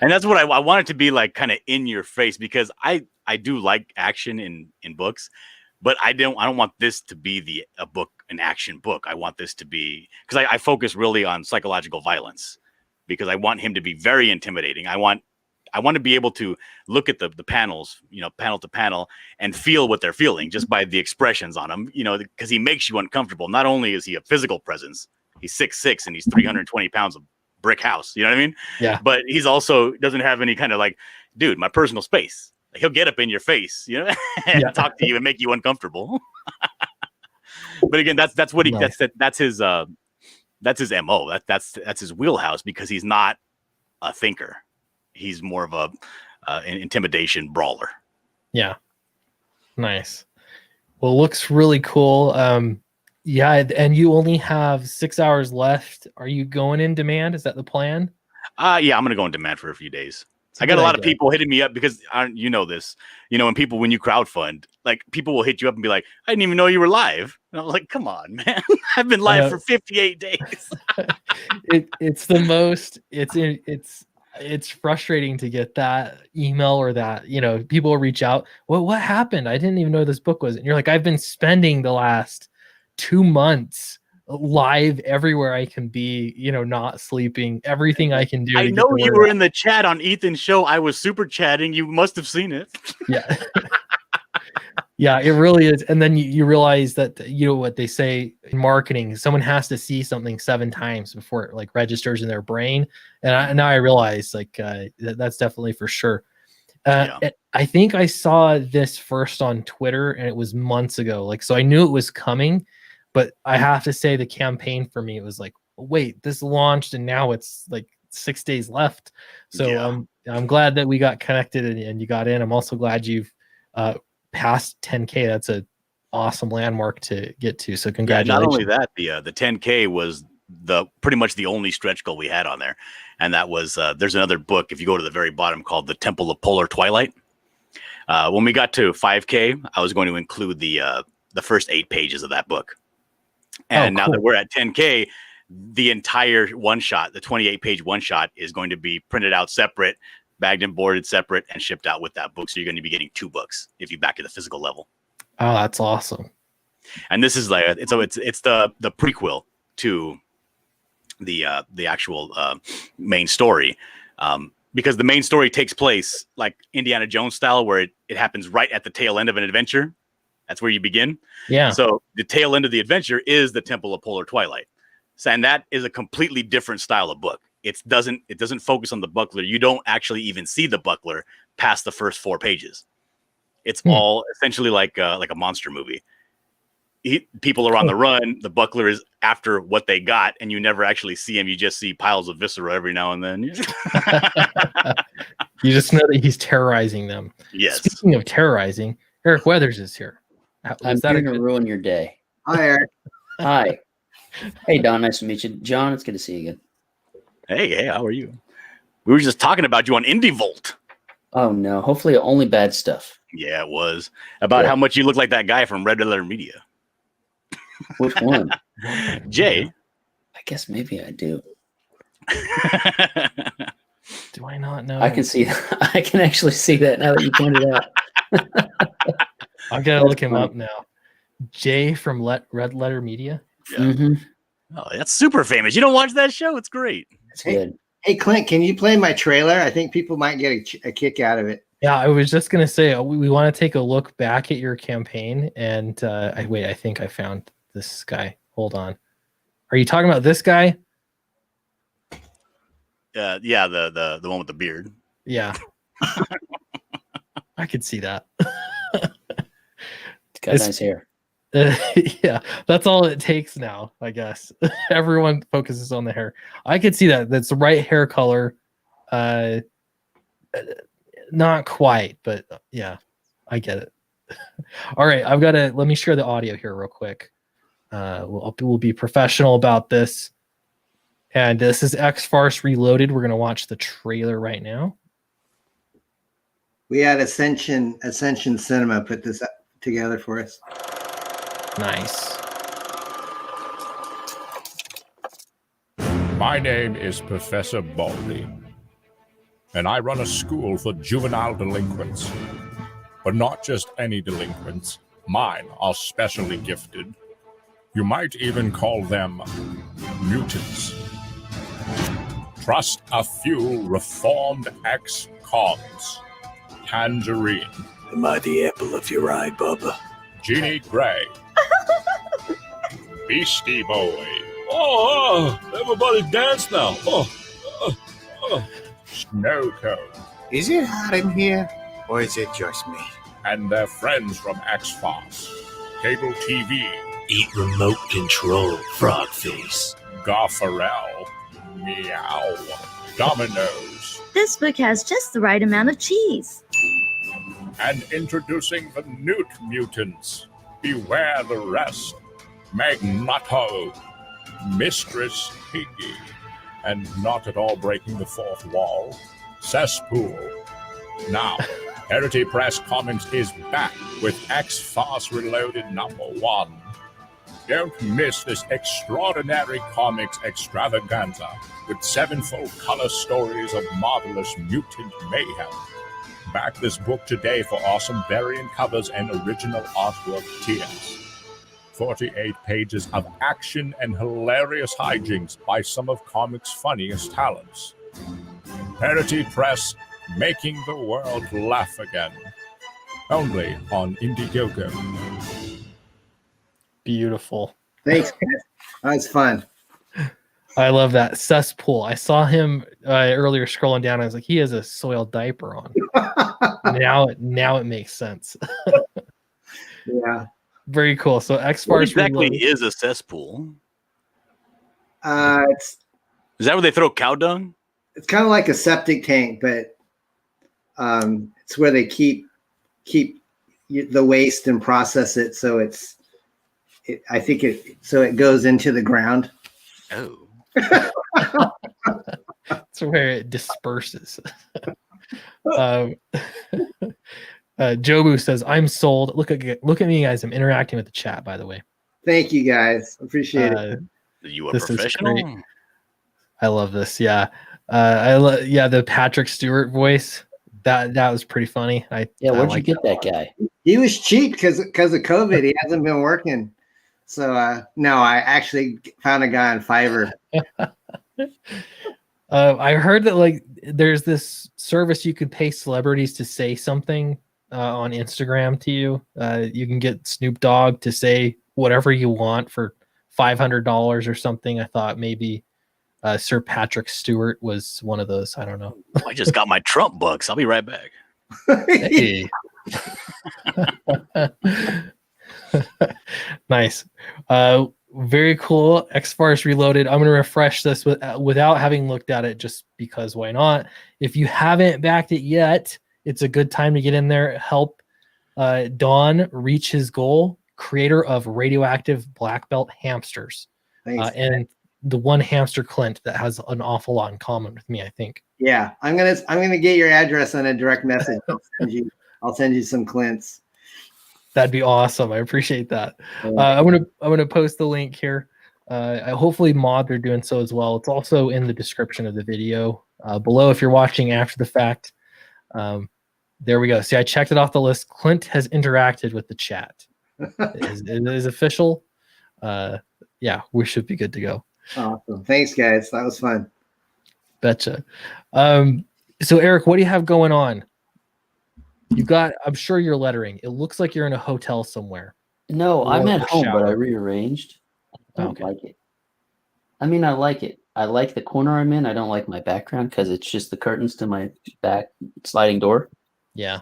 And that's what I want it to be like, kind of in your face, because I do like action in books, but I don't want this to be an action book. I want this to be, because I focus really on psychological violence, because I want him to be very intimidating. I want to be able to look at the panels, panel to panel, and feel what they're feeling just by the expressions on them, because he makes you uncomfortable. Not only is he a physical presence, he's 6'6" and he's 320 pounds of brick house. You know what I mean? Yeah. But he's also doesn't have any kind of like, dude, my personal space. Like, he'll get up in your face, and talk to you and make you uncomfortable. But again, that's what he that's his MO. That's his wheelhouse, because he's not a thinker. He's more of an intimidation brawler. Yeah. Nice. Well, looks really cool. Yeah, and you only have 6 hours left. Are you going in demand? Is that the plan? Yeah, I'm gonna go in demand for a few days. I got a lot of people hitting me up because you know this. When you crowdfund, like, people will hit you up and be like, "I didn't even know you were live." And I'm like, "Come on, man! I've been live for 58 days." It's the most. It's frustrating to get that email or that, people reach out. Well, what happened? I didn't even know this book was. And you're like, I've been spending the last 2 months live everywhere I can be, not sleeping, everything I can do. I know you were in the chat on Ethan's show. I was super chatting. You must have seen it. Yeah. Yeah, it really is. And then you realize that, what they say in marketing, someone has to see something 7 times before it like registers in their brain. And now I realize that's definitely for sure. I think I saw this first on Twitter, and it was months ago. Like, so I knew it was coming, but I have to say the campaign for me, it was like, wait, this launched and now it's like 6 days left. So I'm glad that we got connected and you got in. I'm also glad you've past 10K. That's a awesome landmark to get to. So congratulations. Not only that, the 10K was pretty much the only stretch goal we had on there. And that was, there's another book, if you go to the very bottom, called The Temple of Polar Twilight. When we got to 5K, I was going to include the first 8 pages of that book. And now that we're at 10K, the entire one shot, the 28-page one shot, is going to be printed out separate, bagged and boarded separate, and shipped out with that book. So you're going to be getting 2 books if you back at the physical level. Oh, that's awesome. And this is like, it's the prequel to the actual main story, because the main story takes place like Indiana Jones style, where it happens right at the tail end of an adventure. That's where you begin. Yeah. So the tail end of the adventure is the Temple of Polar Twilight. So, and that is a completely different style of book. It doesn't focus on the buckler. You don't actually even see the buckler past the first 4 pages. It's all essentially like a monster movie. People are on the run. The buckler is after what they got, and you never actually see him. You just see piles of viscera every now and then. You just know that he's terrorizing them. Yes. Speaking of terrorizing, Eric Weathers is here. I'm here to ruin your day. Hi, Eric. Hi. Hey, Don. Nice to meet you. John, it's good to see you again. Hey, how are you? We were just talking about you on Indie Volt. Oh, no. Hopefully only bad stuff. Yeah, it was. About how much you look like that guy from Red Letter Media. Which one? Jay. I guess maybe I do. Do I not know? I can see that. I can actually see that now that you pointed out. I've got to look him up now. Jay from Red Letter Media. Yeah. Mm-hmm. Oh, that's super famous. You don't watch that show? It's great. It's good. Hey, Clint, can you play my trailer? I think people might get a kick out of it. Yeah, I was just going to say, we want to take a look back at your campaign. And I think I found this guy. Hold on. Are you talking about this guy? Yeah, the one with the beard. Yeah. I could see that. It's got nice hair. Yeah, that's all it takes now, I guess. Everyone focuses on the hair. I could see that. That's the right hair color. Not quite, but yeah, I get it. All right, let me share the audio here real quick. We'll be professional about this. And this is X-Farce Reloaded. We're going to watch the trailer right now. We had Ascension Cinema put this together for us. Nice. My name is Professor Baldy, and I run a school for juvenile delinquents. But not just any delinquents. Mine are specially gifted. You might even call them mutants. Trust a few reformed ex-cons. Tangerine. Am I the apple of your eye, Bubba? Jeannie Gray. Beastie Boy. Oh, everybody dance now. Snow Cone. Is it hot in here, or is it just me? And their friends from X-Farce. Cable TV. Eat remote control, frog face. Garfarel. Meow. Dominoes. This book has just the right amount of cheese. And introducing the Newt Mutants. Beware the rest. Magneto. Mistress Piggy. And not at all breaking the fourth wall. Cesspool. Now, Heritage Press Comics is back with X-Farce Reloaded #1. Don't miss this extraordinary comics extravaganza with 7 full color stories of marvelous mutant mayhem. Back this book today for awesome variant covers and original artwork tiers. 48 pages of action and hilarious hijinks by some of comics' funniest talents. Heritage Press, making the world laugh again. Only on Indiegogo. Beautiful. Thanks, guys. That was fun. I love that. Cesspool. I saw him earlier scrolling down. I was like, he has a soiled diaper on. now it makes sense. Yeah. Very cool. So What X-Farce exactly Reloaded. is a cesspool? It's Is that where they throw cow dung? kind of like a septic tank, but it's where they keep the waste and process it. So I think it goes into the ground. Oh. That's where it disperses. Jobu says, "I'm sold." Look at me, guys. I'm interacting with the chat, by the way. Thank you, guys. Appreciate it. Are you a This is professional? great. I love this. Yeah, the Patrick Stewart voice. That was pretty funny. Yeah, I where'd you like get that guy? He was cheap because of COVID. He hasn't been working. So no, I actually found a guy on Fiverr. I heard that like there's this service you could pay celebrities to say something on Instagram to you. You can get Snoop Dogg to say whatever you want for $500 or something. I thought maybe Sir Patrick Stewart was one of those. I don't know. I just got my Trump bucks. I'll be right back. Hey. Nice. Very cool. X-Farce Reloaded. I'm going to refresh this without having looked at it just because why not? If you haven't backed it yet, it's a good time to get in there. Help Don reach his goal. Creator of radioactive black belt hamsters. Thanks. And the one hamster Clint that has an awful lot in common with me, I think. Yeah, I'm gonna get your address on a direct message. I'll send you some Clints. That'd be awesome. I appreciate that. I'm gonna post the link here. Hopefully mods are doing so as well. It's also in the description of the video below if you're watching after the fact. There we go. See, I checked it off the list. Clint has interacted with the chat. It is official. Yeah, we should be good to go. Awesome. Thanks, guys. That was fun. Betcha. So Eric, what do you have going on? You got, I'm sure you're lettering. It looks like you're in a hotel somewhere. No, I'm Or at a home, but shower. I rearranged. I don't Okay. like it. I mean, I like it. I like the corner I'm in. I don't like my background because it's just the curtains to my back sliding door. Yeah.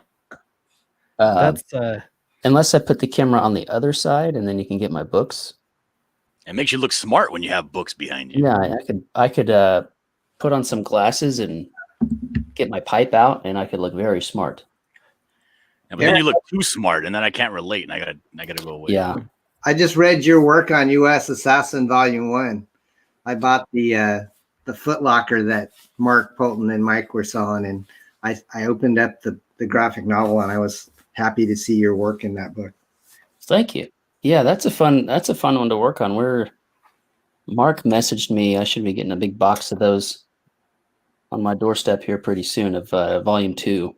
That's That's unless I put the camera on the other side, and then you can get my books. It makes you look smart when you have books behind you. Yeah, I could put on some glasses and get my pipe out, and I could look very smart. Yeah, but then you look too smart, and then I can't relate, and I gotta go away. Yeah. I just read your work on U.S. Assassin Volume 1. I bought the Foot Locker that Mark Polton and Mike were selling, and I opened up the graphic novel, and I was happy to see your work in that book. Thank you. Yeah, that's a fun one to work on. Mark messaged me. I should be getting a big box of those on my doorstep here pretty soon of volume 2.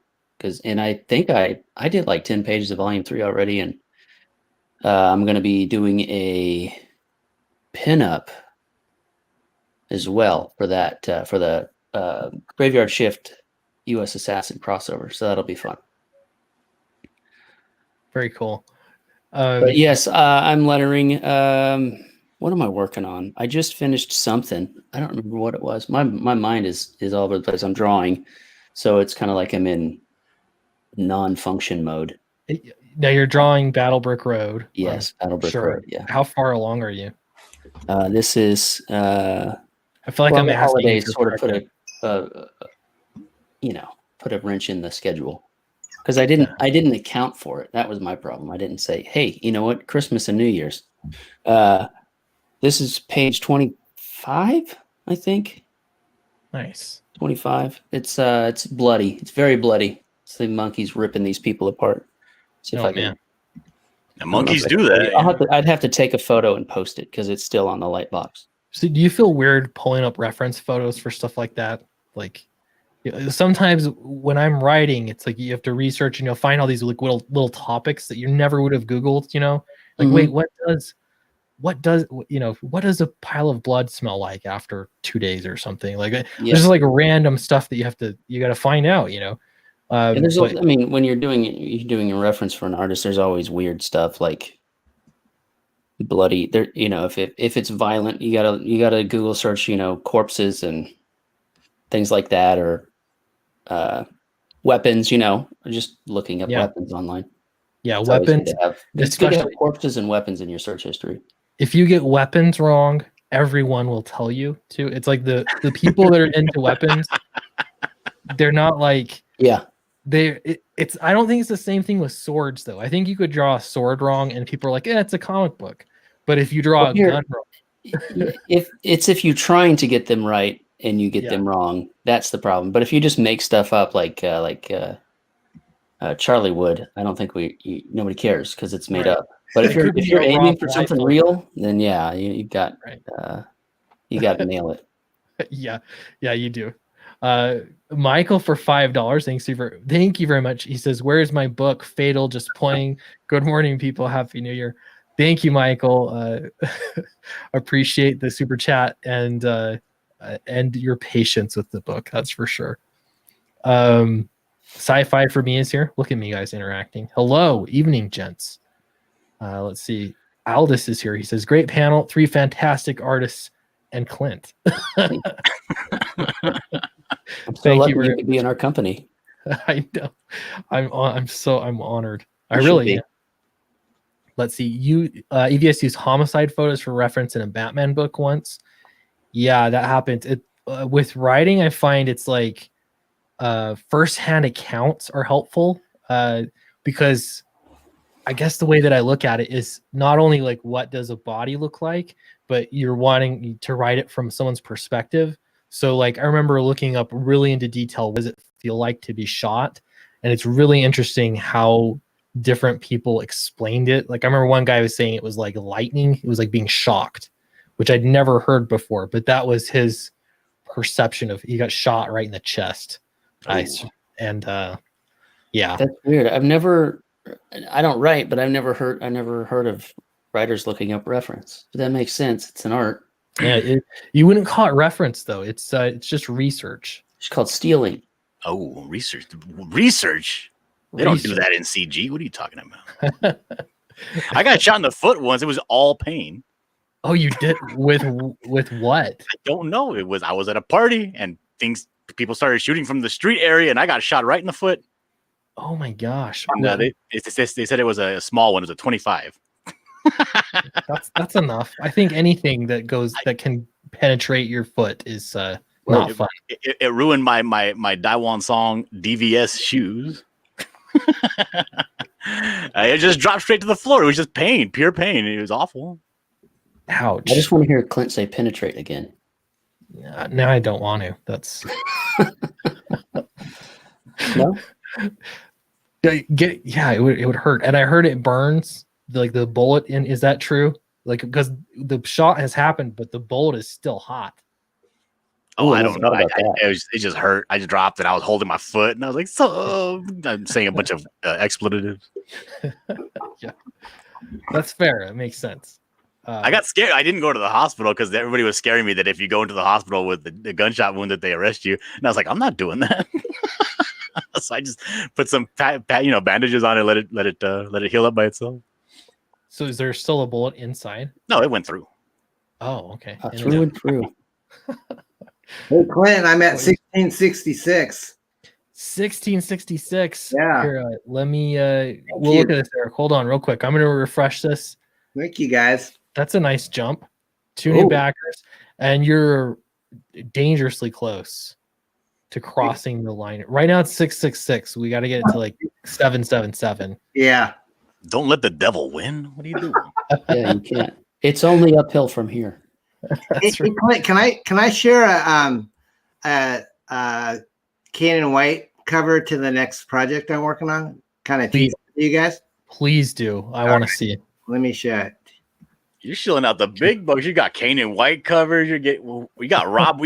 And I think I did like 10 pages of volume 3 already. And I'm going to be doing a pinup as well for that, for the Graveyard Shift U.S. Assassin crossover. So that'll be fun. Very cool. But yes, I'm lettering. What am I working on? I just finished something. I don't remember what it was. My mind is all over the place. I'm drawing, so it's kind of like I'm in non-function mode. Now you're drawing Battlebrick Road. Yes, Battlebrick Road. Yeah. How far along are you? This is. I feel like I'm the asking holidays sort of put a wrench in the schedule. Because I didn't account for it. That was my problem. I didn't say, hey, you know what? Christmas and New Year's. This is page 25, I think. Nice. 25. It's bloody. It's very bloody. It's the monkeys ripping these people apart. See if I can. Man. The monkeys do that. I'd have to take a photo and post it because it's still on the light box. So do you feel weird pulling up reference photos for stuff like that? Like, sometimes when I'm writing, it's like you have to research and you'll find all these like little topics that you never would have Googled, like, wait, what does a pile of blood smell like after 2 days or something? Like, there's like random stuff that you got to find out, And when you're doing a reference for an artist, there's always weird stuff like bloody there, if it's violent, you gotta Google search, corpses and things like that, or weapons, just looking up weapons online. Yeah, it's weapons. It's good to have corpses and weapons in your search history. If you get weapons wrong, everyone will tell you to. It's like the people that are into weapons, they're not like I don't think it's the same thing with swords though. I think you could draw a sword wrong and people are like, it's a comic book. But if you draw a gun wrong, if you're trying to get them right and you get them wrong, that's the problem. But if you just make stuff up like Charlie would, I don't think nobody cares because it's made up. But if you're aiming for something real, then you got to nail it. Yeah, you do. Michael for $5. Thank you very much. He says, "Where's my book? Fatal, just playing. Good morning, people. Happy New Year." Thank you, Michael. Appreciate the super chat and your patience with the book. That's for sure. Sci-fi for me is here. Look at me, guys, interacting. Hello, evening, gents. Let's see. Aldous is here. He says, "Great panel, 3 fantastic artists, and Clint." I'm so lucky you could be in our company. I know. I'm honored. I really am. Let's see. EVS used homicide photos for reference in a Batman book once. Yeah, that happened. With writing, I find it's like first-hand accounts are helpful because I guess the way that I look at it is not only like what does a body look like, but you're wanting to write it from someone's perspective. So like I remember looking up really into detail, what does it feel like to be shot? And it's really interesting how different people explained it. Like I remember one guy was saying it was like lightning. It was like being shocked, which I'd never heard before, but that was his perception of he got shot right in the chest. Nice. And yeah. That's weird. I don't write, but I never heard of writers looking up reference. But that makes sense. It's an art. Yeah, you wouldn't call it reference though. It's just research. It's called stealing. Oh, research. They don't do that in CG. What are you talking about? I got shot in the foot once. It was all pain. Oh, you did? With what? I don't know. I was at a party and people started shooting from the street area and I got shot right in the foot. Oh my gosh. No, they said it was a small one. It was a 25. That's enough. I think anything that can penetrate your foot is not fun. It ruined my Daiwan Song DVS shoes. It just dropped straight to the floor. It was just pain, pure pain. It was awful. Ouch. I just want to hear Clint say penetrate again. No, I don't want to. That's no. It would hurt. And I heard it burns. Like the bullet in, is that true? Like, because the shot has happened, but the bullet is still hot. Oh, Ooh, I I don't know. forgot about that. It just hurt. I just dropped it. I was holding my foot, and I was like, "So," I'm saying a bunch of expletives. Yeah, that's fair. It makes sense. I got scared. I didn't go to the hospital because everybody was scaring me that if you go into the hospital with the gunshot wound, that they arrest you. And I was like, I'm not doing that. So I just put some bandages on it, let it heal up by itself. So is there still a bullet inside? No, it went through. Oh, okay. Through and through. Hey, Clint, I'm at 1666. 1666. Yeah. Here, let me we'll look at this, Eric. Hold on real quick. I'm going to refresh this. Thank you, guys. That's a nice jump. 2 new backers, and you're dangerously close to crossing the line. Right now it's 666. We got to get it to like 777. Yeah. Don't let the devil win. What are you doing? Yeah, you can't. It's only uphill from here. Hey, Clint, can I share a Canon White cover to the next project I'm working on? Kind of tease you guys. Please do. I want to see it. Let me show it. You're shilling out the big bucks. You got Kane and White covers. We got Rob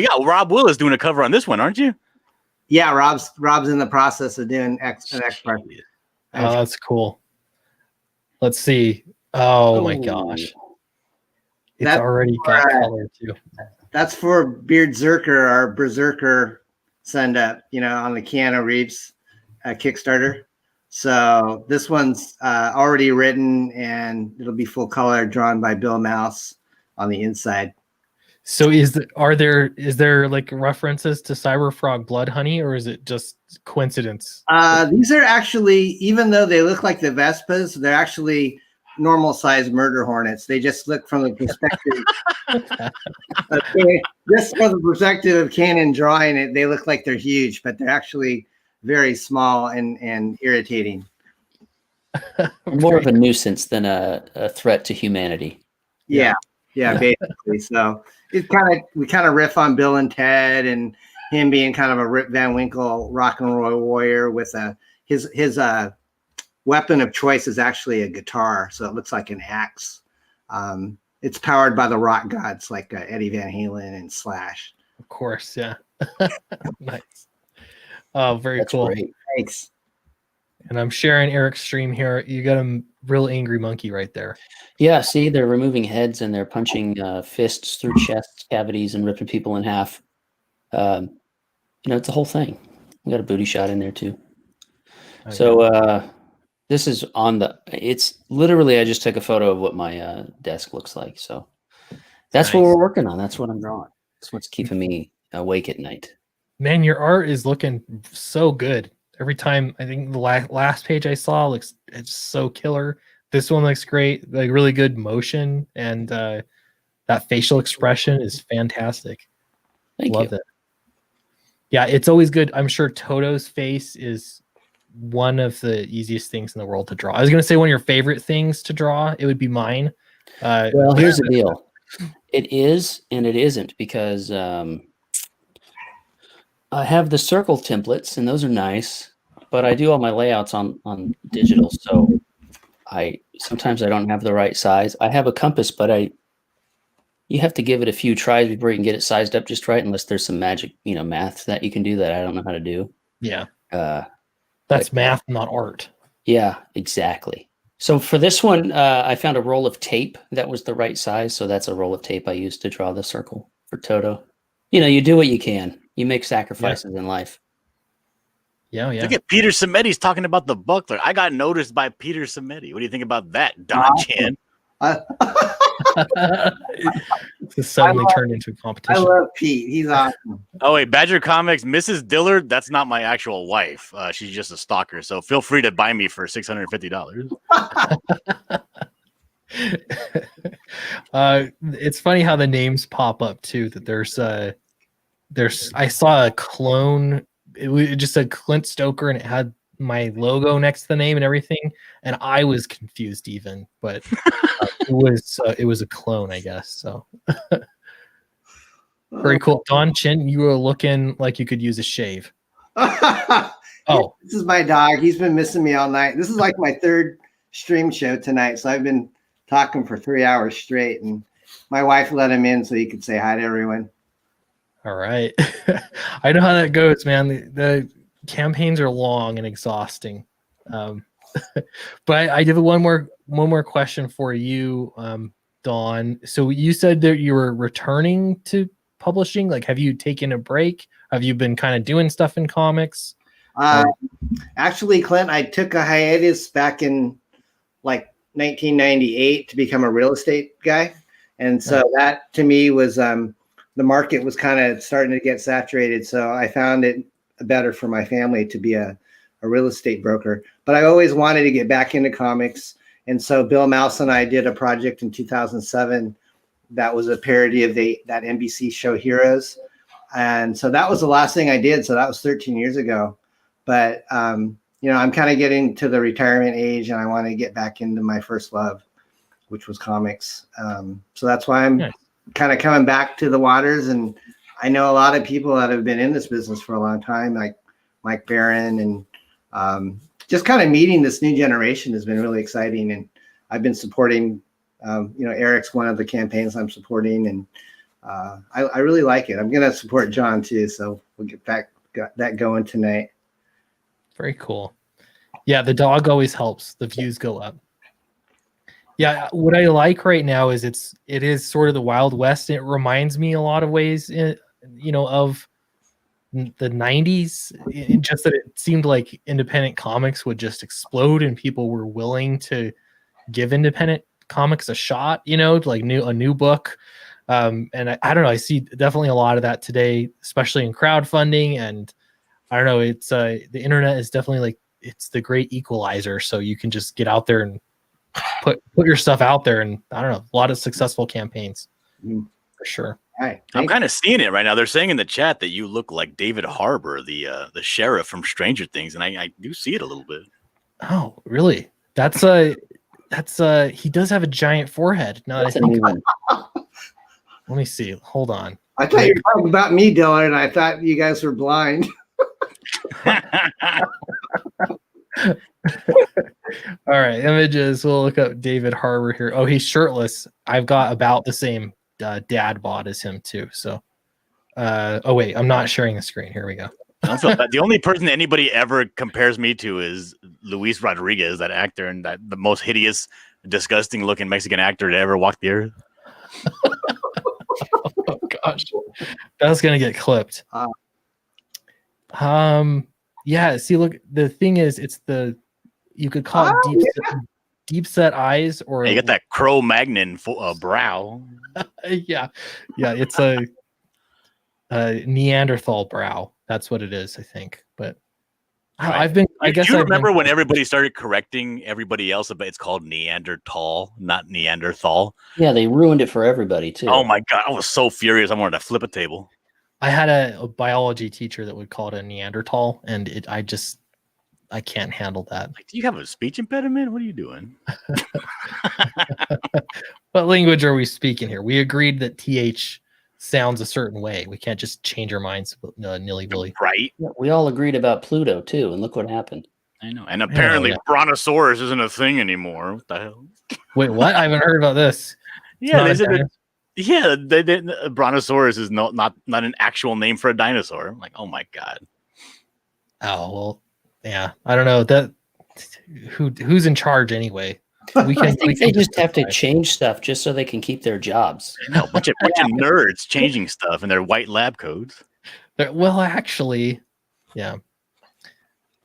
Willis doing a cover on this one, aren't you? Yeah, Rob's in the process of doing an X-Farce. Oh, that's cool. Let's see. Oh my gosh. It's already got color too. That's for Beard Zerker, our Berserker send up, on the Keanu Reeves Kickstarter. So this one's already written, and it'll be full color, drawn by Bill Mouse on the inside. So is there like references to Cyberfrog Blood Honey, or is it just coincidence? These are actually, even though they look like the Vespas, they're actually normal sized murder hornets. They just look from the perspective just from the perspective of Canon drawing it, they look like they're huge, but they're actually very small and irritating. More of a nuisance than a threat to humanity. Yeah, basically. So we kind of riff on Bill and Ted and him being kind of a Rip Van Winkle rock and roll warrior with his weapon of choice is actually a guitar, so it looks like an axe. It's powered by the rock gods like Eddie Van Halen and Slash. Of course, yeah. Nice. Oh, very That's cool. Great. Thanks. And I'm sharing Eric's stream here. You got a real angry monkey right there. Yeah, see, they're removing heads and they're punching fists through chest cavities and ripping people in half. It's a whole thing. We got a booty shot in there too. Okay. So this is it's literally, I just took a photo of what my desk looks like. So that's what we're working on. That's what I'm drawing. That's what's keeping me awake at night. Man, your art is looking so good. Every time, I think the last page I saw it's so killer. This one looks great, like really good motion, and that facial expression is fantastic. Love it. Yeah, it's always good. I'm sure Toto's face is one of the easiest things in the world to draw. I was going to say one of your favorite things to draw. It would be mine. Well, here's the deal. It is and it isn't, because I have the circle templates, and those are nice, but I do all my layouts on digital, so sometimes I don't have the right size. I have a compass, but you have to give it a few tries before you can get it sized up just right, unless there's some magic, math that you can do that I don't know how to do. Yeah. That's math, not art. Yeah, exactly. So for this one, I found a roll of tape that was the right size, so that's a roll of tape I used to draw the circle for Toto. You do what you can. You make sacrifices in life. Yeah. Look at Peter Sameti's talking about the buckler. I got noticed by Peter Sameti. What do you think about that, Don Chan? This suddenly turned into a competition. I love Pete. He's awesome. Oh, wait, Badger Comics, Mrs. Dillard, that's not my actual wife. She's just a stalker. So feel free to buy me for $650. It's funny how the names pop up too, that I saw a clone. It just said Clint Stoker and it had my logo next to the name and everything, and I was confused even, but it was a clone, I guess. So very cool. Don Chin, you were looking like you could use a shave. Oh, this is my dog. He's been missing me all night. This is like my third stream show tonight, so I've been talking for 3 hours straight. And my wife let him in so he could say hi to everyone. All right. I know how that goes, man. The campaigns are long and exhausting. But I have one more question for you, Dawn. So you said that you were returning to publishing. Like, have you taken a break? Have you been kind of doing stuff in comics? Actually, Clint, I took a hiatus back in like 1998 to become a real estate guy. And so that to me was the market was kind of starting to get saturated. So I found it better for my family to be a real estate broker. But I always wanted to get back into comics. And so Bill Mouse and I did a project in 2007 that was a parody of that NBC show Heroes. And so that was the last thing I did. So that was 13 years ago. But, you know, I'm kind of getting to the retirement age and I want to get back into my first love, which was comics. So that's why I'm kind of coming back to the waters. And I know a lot of people that have been in this business for a long time, like Mike Barron, and just kind of meeting this new generation has been really exciting. And I've been supporting, you know, Eric's one of the campaigns I'm supporting, and I really like it. I'm going to support John too. So we'll get that going tonight. Very cool. Yeah, the dog always helps. The views go up. Yeah, what I like right now is it is sort of the Wild West. It reminds me a lot of ways, you know, of the 90s. Just that it seemed like independent comics would just explode and people were willing to give independent comics a shot, you know, like a new book. And I don't know, I see definitely a lot of that today, especially in crowdfunding. And I don't know, it's the internet is definitely like, it's the great equalizer. So you can just get out there and put your stuff out there, and I don't know, a lot of successful campaigns for sure. Right. I'm kind of seeing it right now. They're saying in the chat that you look like David Harbour, the sheriff from Stranger Things, and I do see it a little bit. Oh, really? That's he does have a giant forehead. Now that I think about it. Let me see. Hold on. I thought you were talking about me, Dillard, and I thought you guys were blind. All right, images. We'll look up David Harbour here. Oh, he's shirtless. I've got about the same dad bod as him too. So, oh wait, I'm not sharing the screen. Here we go. I don't feel bad. The only person anybody ever compares me to is Luis Rodriguez, that actor, and the most hideous, disgusting looking Mexican actor to ever walk the earth. Oh gosh, that's gonna get clipped. Yeah. See, look, the thing is, it's you could call it deep set eyes, or you get that Cro-Magnon brow. yeah, it's a Neanderthal brow. That's what it is, I think. But right. I guess you remember when everybody started correcting everybody else, but it's called Neanderthal, not Neanderthal. Yeah, they ruined it for everybody too. Oh my god, I was so furious. I wanted to flip a table. I had a biology teacher that would call it a Neanderthal, and I can't handle that. Like, do you have a speech impediment? What are you doing? What language are we speaking here? We agreed that TH sounds a certain way. We can't just change our minds nilly-willy. Right. Yeah, we all agreed about Pluto too, and look what happened. I know. And apparently Brontosaurus isn't a thing anymore. What the hell? Wait, what? I haven't heard about this. Brontosaurus is not an actual name for a dinosaur. I'm like, oh my god. Oh well, yeah. I don't know that. Who's in charge anyway? I think they just have to change stuff just so they can keep their jobs. No, bunch of nerds changing stuff in their white lab coats. Well, actually, yeah.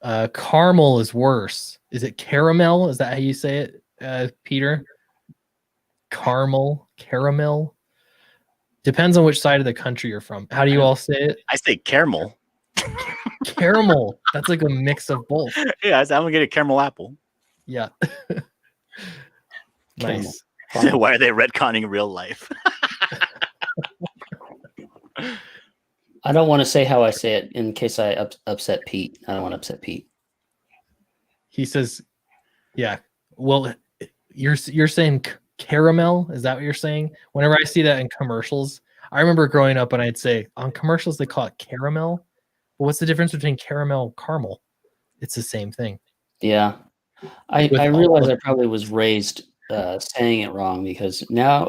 Caramel is worse. Is it caramel? Is that how you say it, Peter? Caramel. Depends on which side of the country you're from. How do you all say it? I say caramel. Caramel. That's like a mix of both. Yeah, I'm gonna get a caramel apple. Yeah. Nice. Why are they retconning real life? I don't want to say how I say it in case I upset Pete. I don't want to upset Pete. He says, yeah. Well, you're saying caramel? Is that what you're saying? Whenever I see that in commercials, I remember growing up and I'd say on commercials they call it caramel. But what's the difference between caramel and caramel? It's the same thing. Yeah. I realized I probably was raised saying it wrong because now,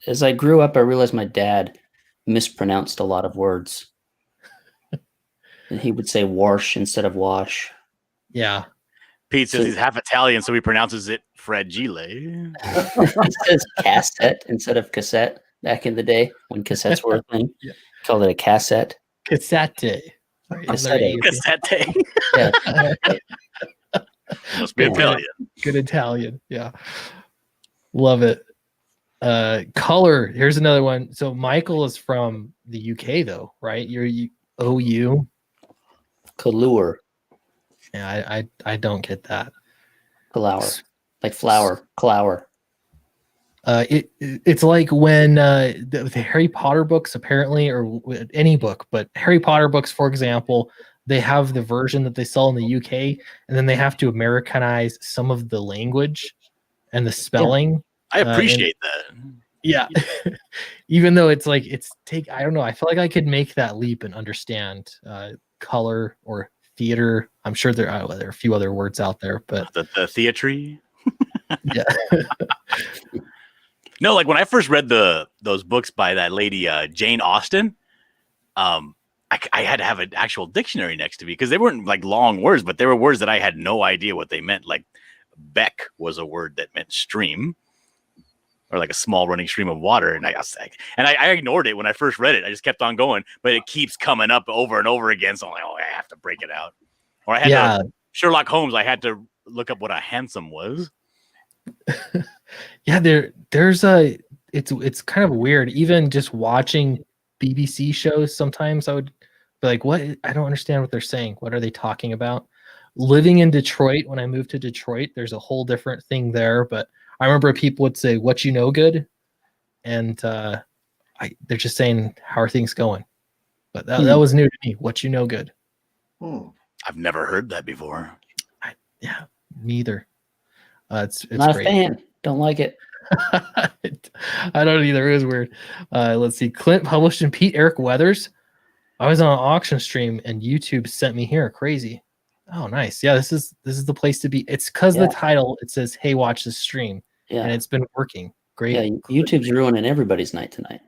as I grew up, I realized my dad mispronounced a lot of words. And he would say wash instead of wash. Yeah. Pete says So- he's half Italian, so he pronounces it fragile. He says cassette instead of cassette back in the day when cassettes were a thing. Yeah. Called it a cassette. Cassette. Right, Cassette. Cassette. Yeah. Must be Yeah. Italian. Good Italian. Yeah. Love it. Color. Here's another one. So Michael is from the UK though, right? You're OU. Color. Yeah, I don't get that. Flower. Like flower. Clower. It's like when the Harry Potter books apparently, or any book, but Harry Potter books, for example, they have the version that they sell in the UK, and then they have to Americanize some of the language and the spelling. I appreciate that. Yeah. Even though it's like I don't know, I feel like I could make that leap and understand color or theater. I'm sure there are a few other words out there, but The theatre. yeah. No, like when I first read those books by that lady Jane Austen, I had to have an actual dictionary next to me because they weren't like long words, but they were words that I had no idea what they meant. Like beck was a word that meant stream, or like a small running stream of water, and I ignored it when I first read it. I just kept on going, but it keeps coming up over and over again. So I'm like, oh, I have to break it out. Or I had to, Sherlock Holmes. I had to look up what a hansom was. Yeah, there's it's kind of weird. Even just watching BBC shows, sometimes I would be like, what? I don't understand what they're saying. What are they talking about? Living in Detroit, when I moved to Detroit, there's a whole different thing there. But I remember people would say, what you know good? And they're just saying, how are things going? But that was new to me. What you know good. I've never heard that before. Yeah, neither. It's Not great. a fan. Don't like it. I don't either. It was weird. Let's see. Clint published in Pete Eric Weathers. I was on an auction stream and YouTube sent me here. Crazy. Oh, nice. Yeah, this is the place to be. It's because the title, it says, hey, watch this stream. Yeah. And it's been working. Great. Yeah, YouTube's ruining everybody's night tonight.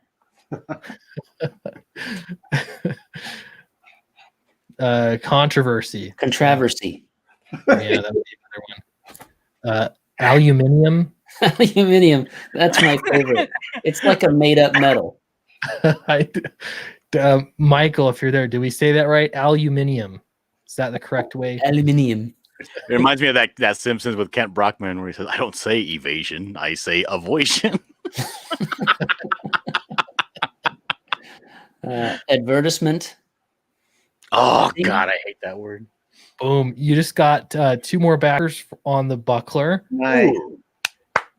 Controversy. Controversy. Yeah, that would be another one. Aluminium. Aluminium. That's my favorite. It's like a made-up metal. Michael, if you're there, do we say that right? Aluminium. Is that the correct way? Aluminium. It reminds me of that Simpsons with Kent Brockman where he says, I don't say evasion, I say avoidance. Advertisement. Oh, God, I hate that word. Boom. You just got 2 more backers on the buckler. Nice. Ooh.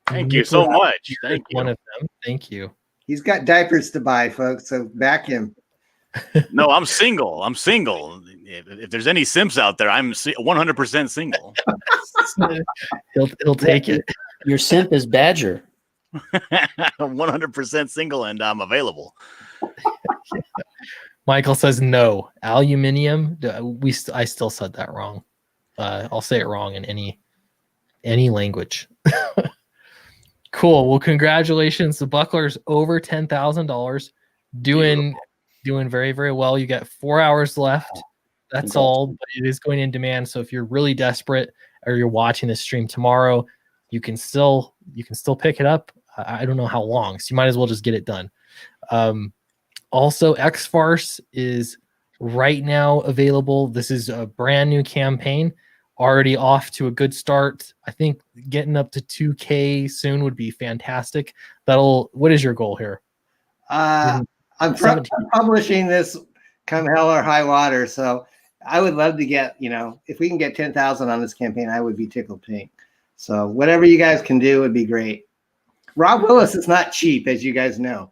Thank you so much. Thank you. One of them. Thank you. He's got diapers to buy, folks. So back him. No, I'm single. If there's any simps out there, I'm 100% single. He'll take it. Your simp is Badger. I'm 100% single and I'm available. Michael says no. Aluminium. I still said that wrong. I'll say it wrong in any language. Cool. Well, congratulations. The buckler's over $10,000. Doing very, very well. You got 4 hours left. That's all, but it is going in demand. So if you're really desperate or you're watching this stream tomorrow, you can still pick it up. I don't know how long, so you might as well just get it done. Also, X-Farce is right now available. This is a brand new campaign, already off to a good start. I think getting up to 2K soon would be fantastic. What is your goal here? I'm publishing this come hell or high water. So I would love to get, if we can get 10,000 on this campaign, I would be tickled pink. So whatever you guys can do would be great. Rob Willis is not cheap, as you guys know.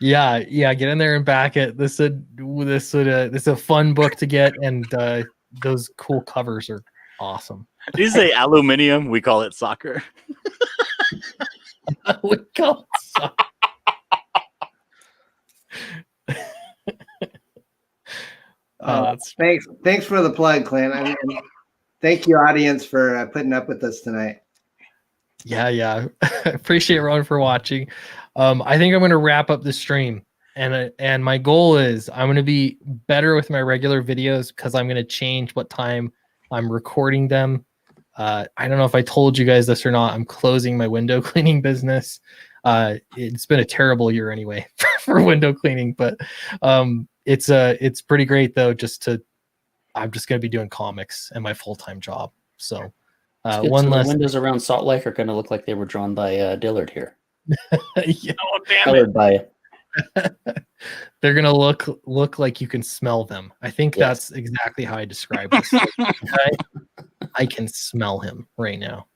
Yeah, get in there and back it. This is a fun book to get, and those cool covers are awesome. Did you say aluminium? We call it soccer. We call it soccer. Thanks for the plug, Clint. Thank you, audience, for putting up with us tonight. Yeah. Appreciate everyone for watching. I think I'm going to wrap up the stream, and my goal is I'm going to be better with my regular videos because I'm going to change what time I'm recording them. I don't know if I told you guys this or not. I'm closing my window cleaning business. It's been a terrible year anyway for window cleaning, but it's pretty great though. I'm just going to be doing comics and my full-time job. So one so less the windows around Salt Lake are going to look like they were drawn by Dillard here. yeah. Oh, damn it. Colored by They're gonna look like you can smell them. I think Yes. that's exactly how I describe this. I can smell him right now.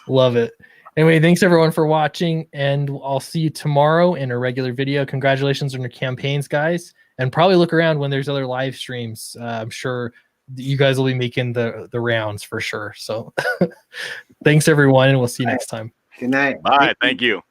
Love it. Anyway, thanks everyone for watching, and I'll see you tomorrow in a regular video. Congratulations on your campaigns, guys, and probably look around when there's other live streams. I'm sure you guys will be making the rounds for sure. So thanks everyone, and we'll see you next time. Good night. Bye. Thank you.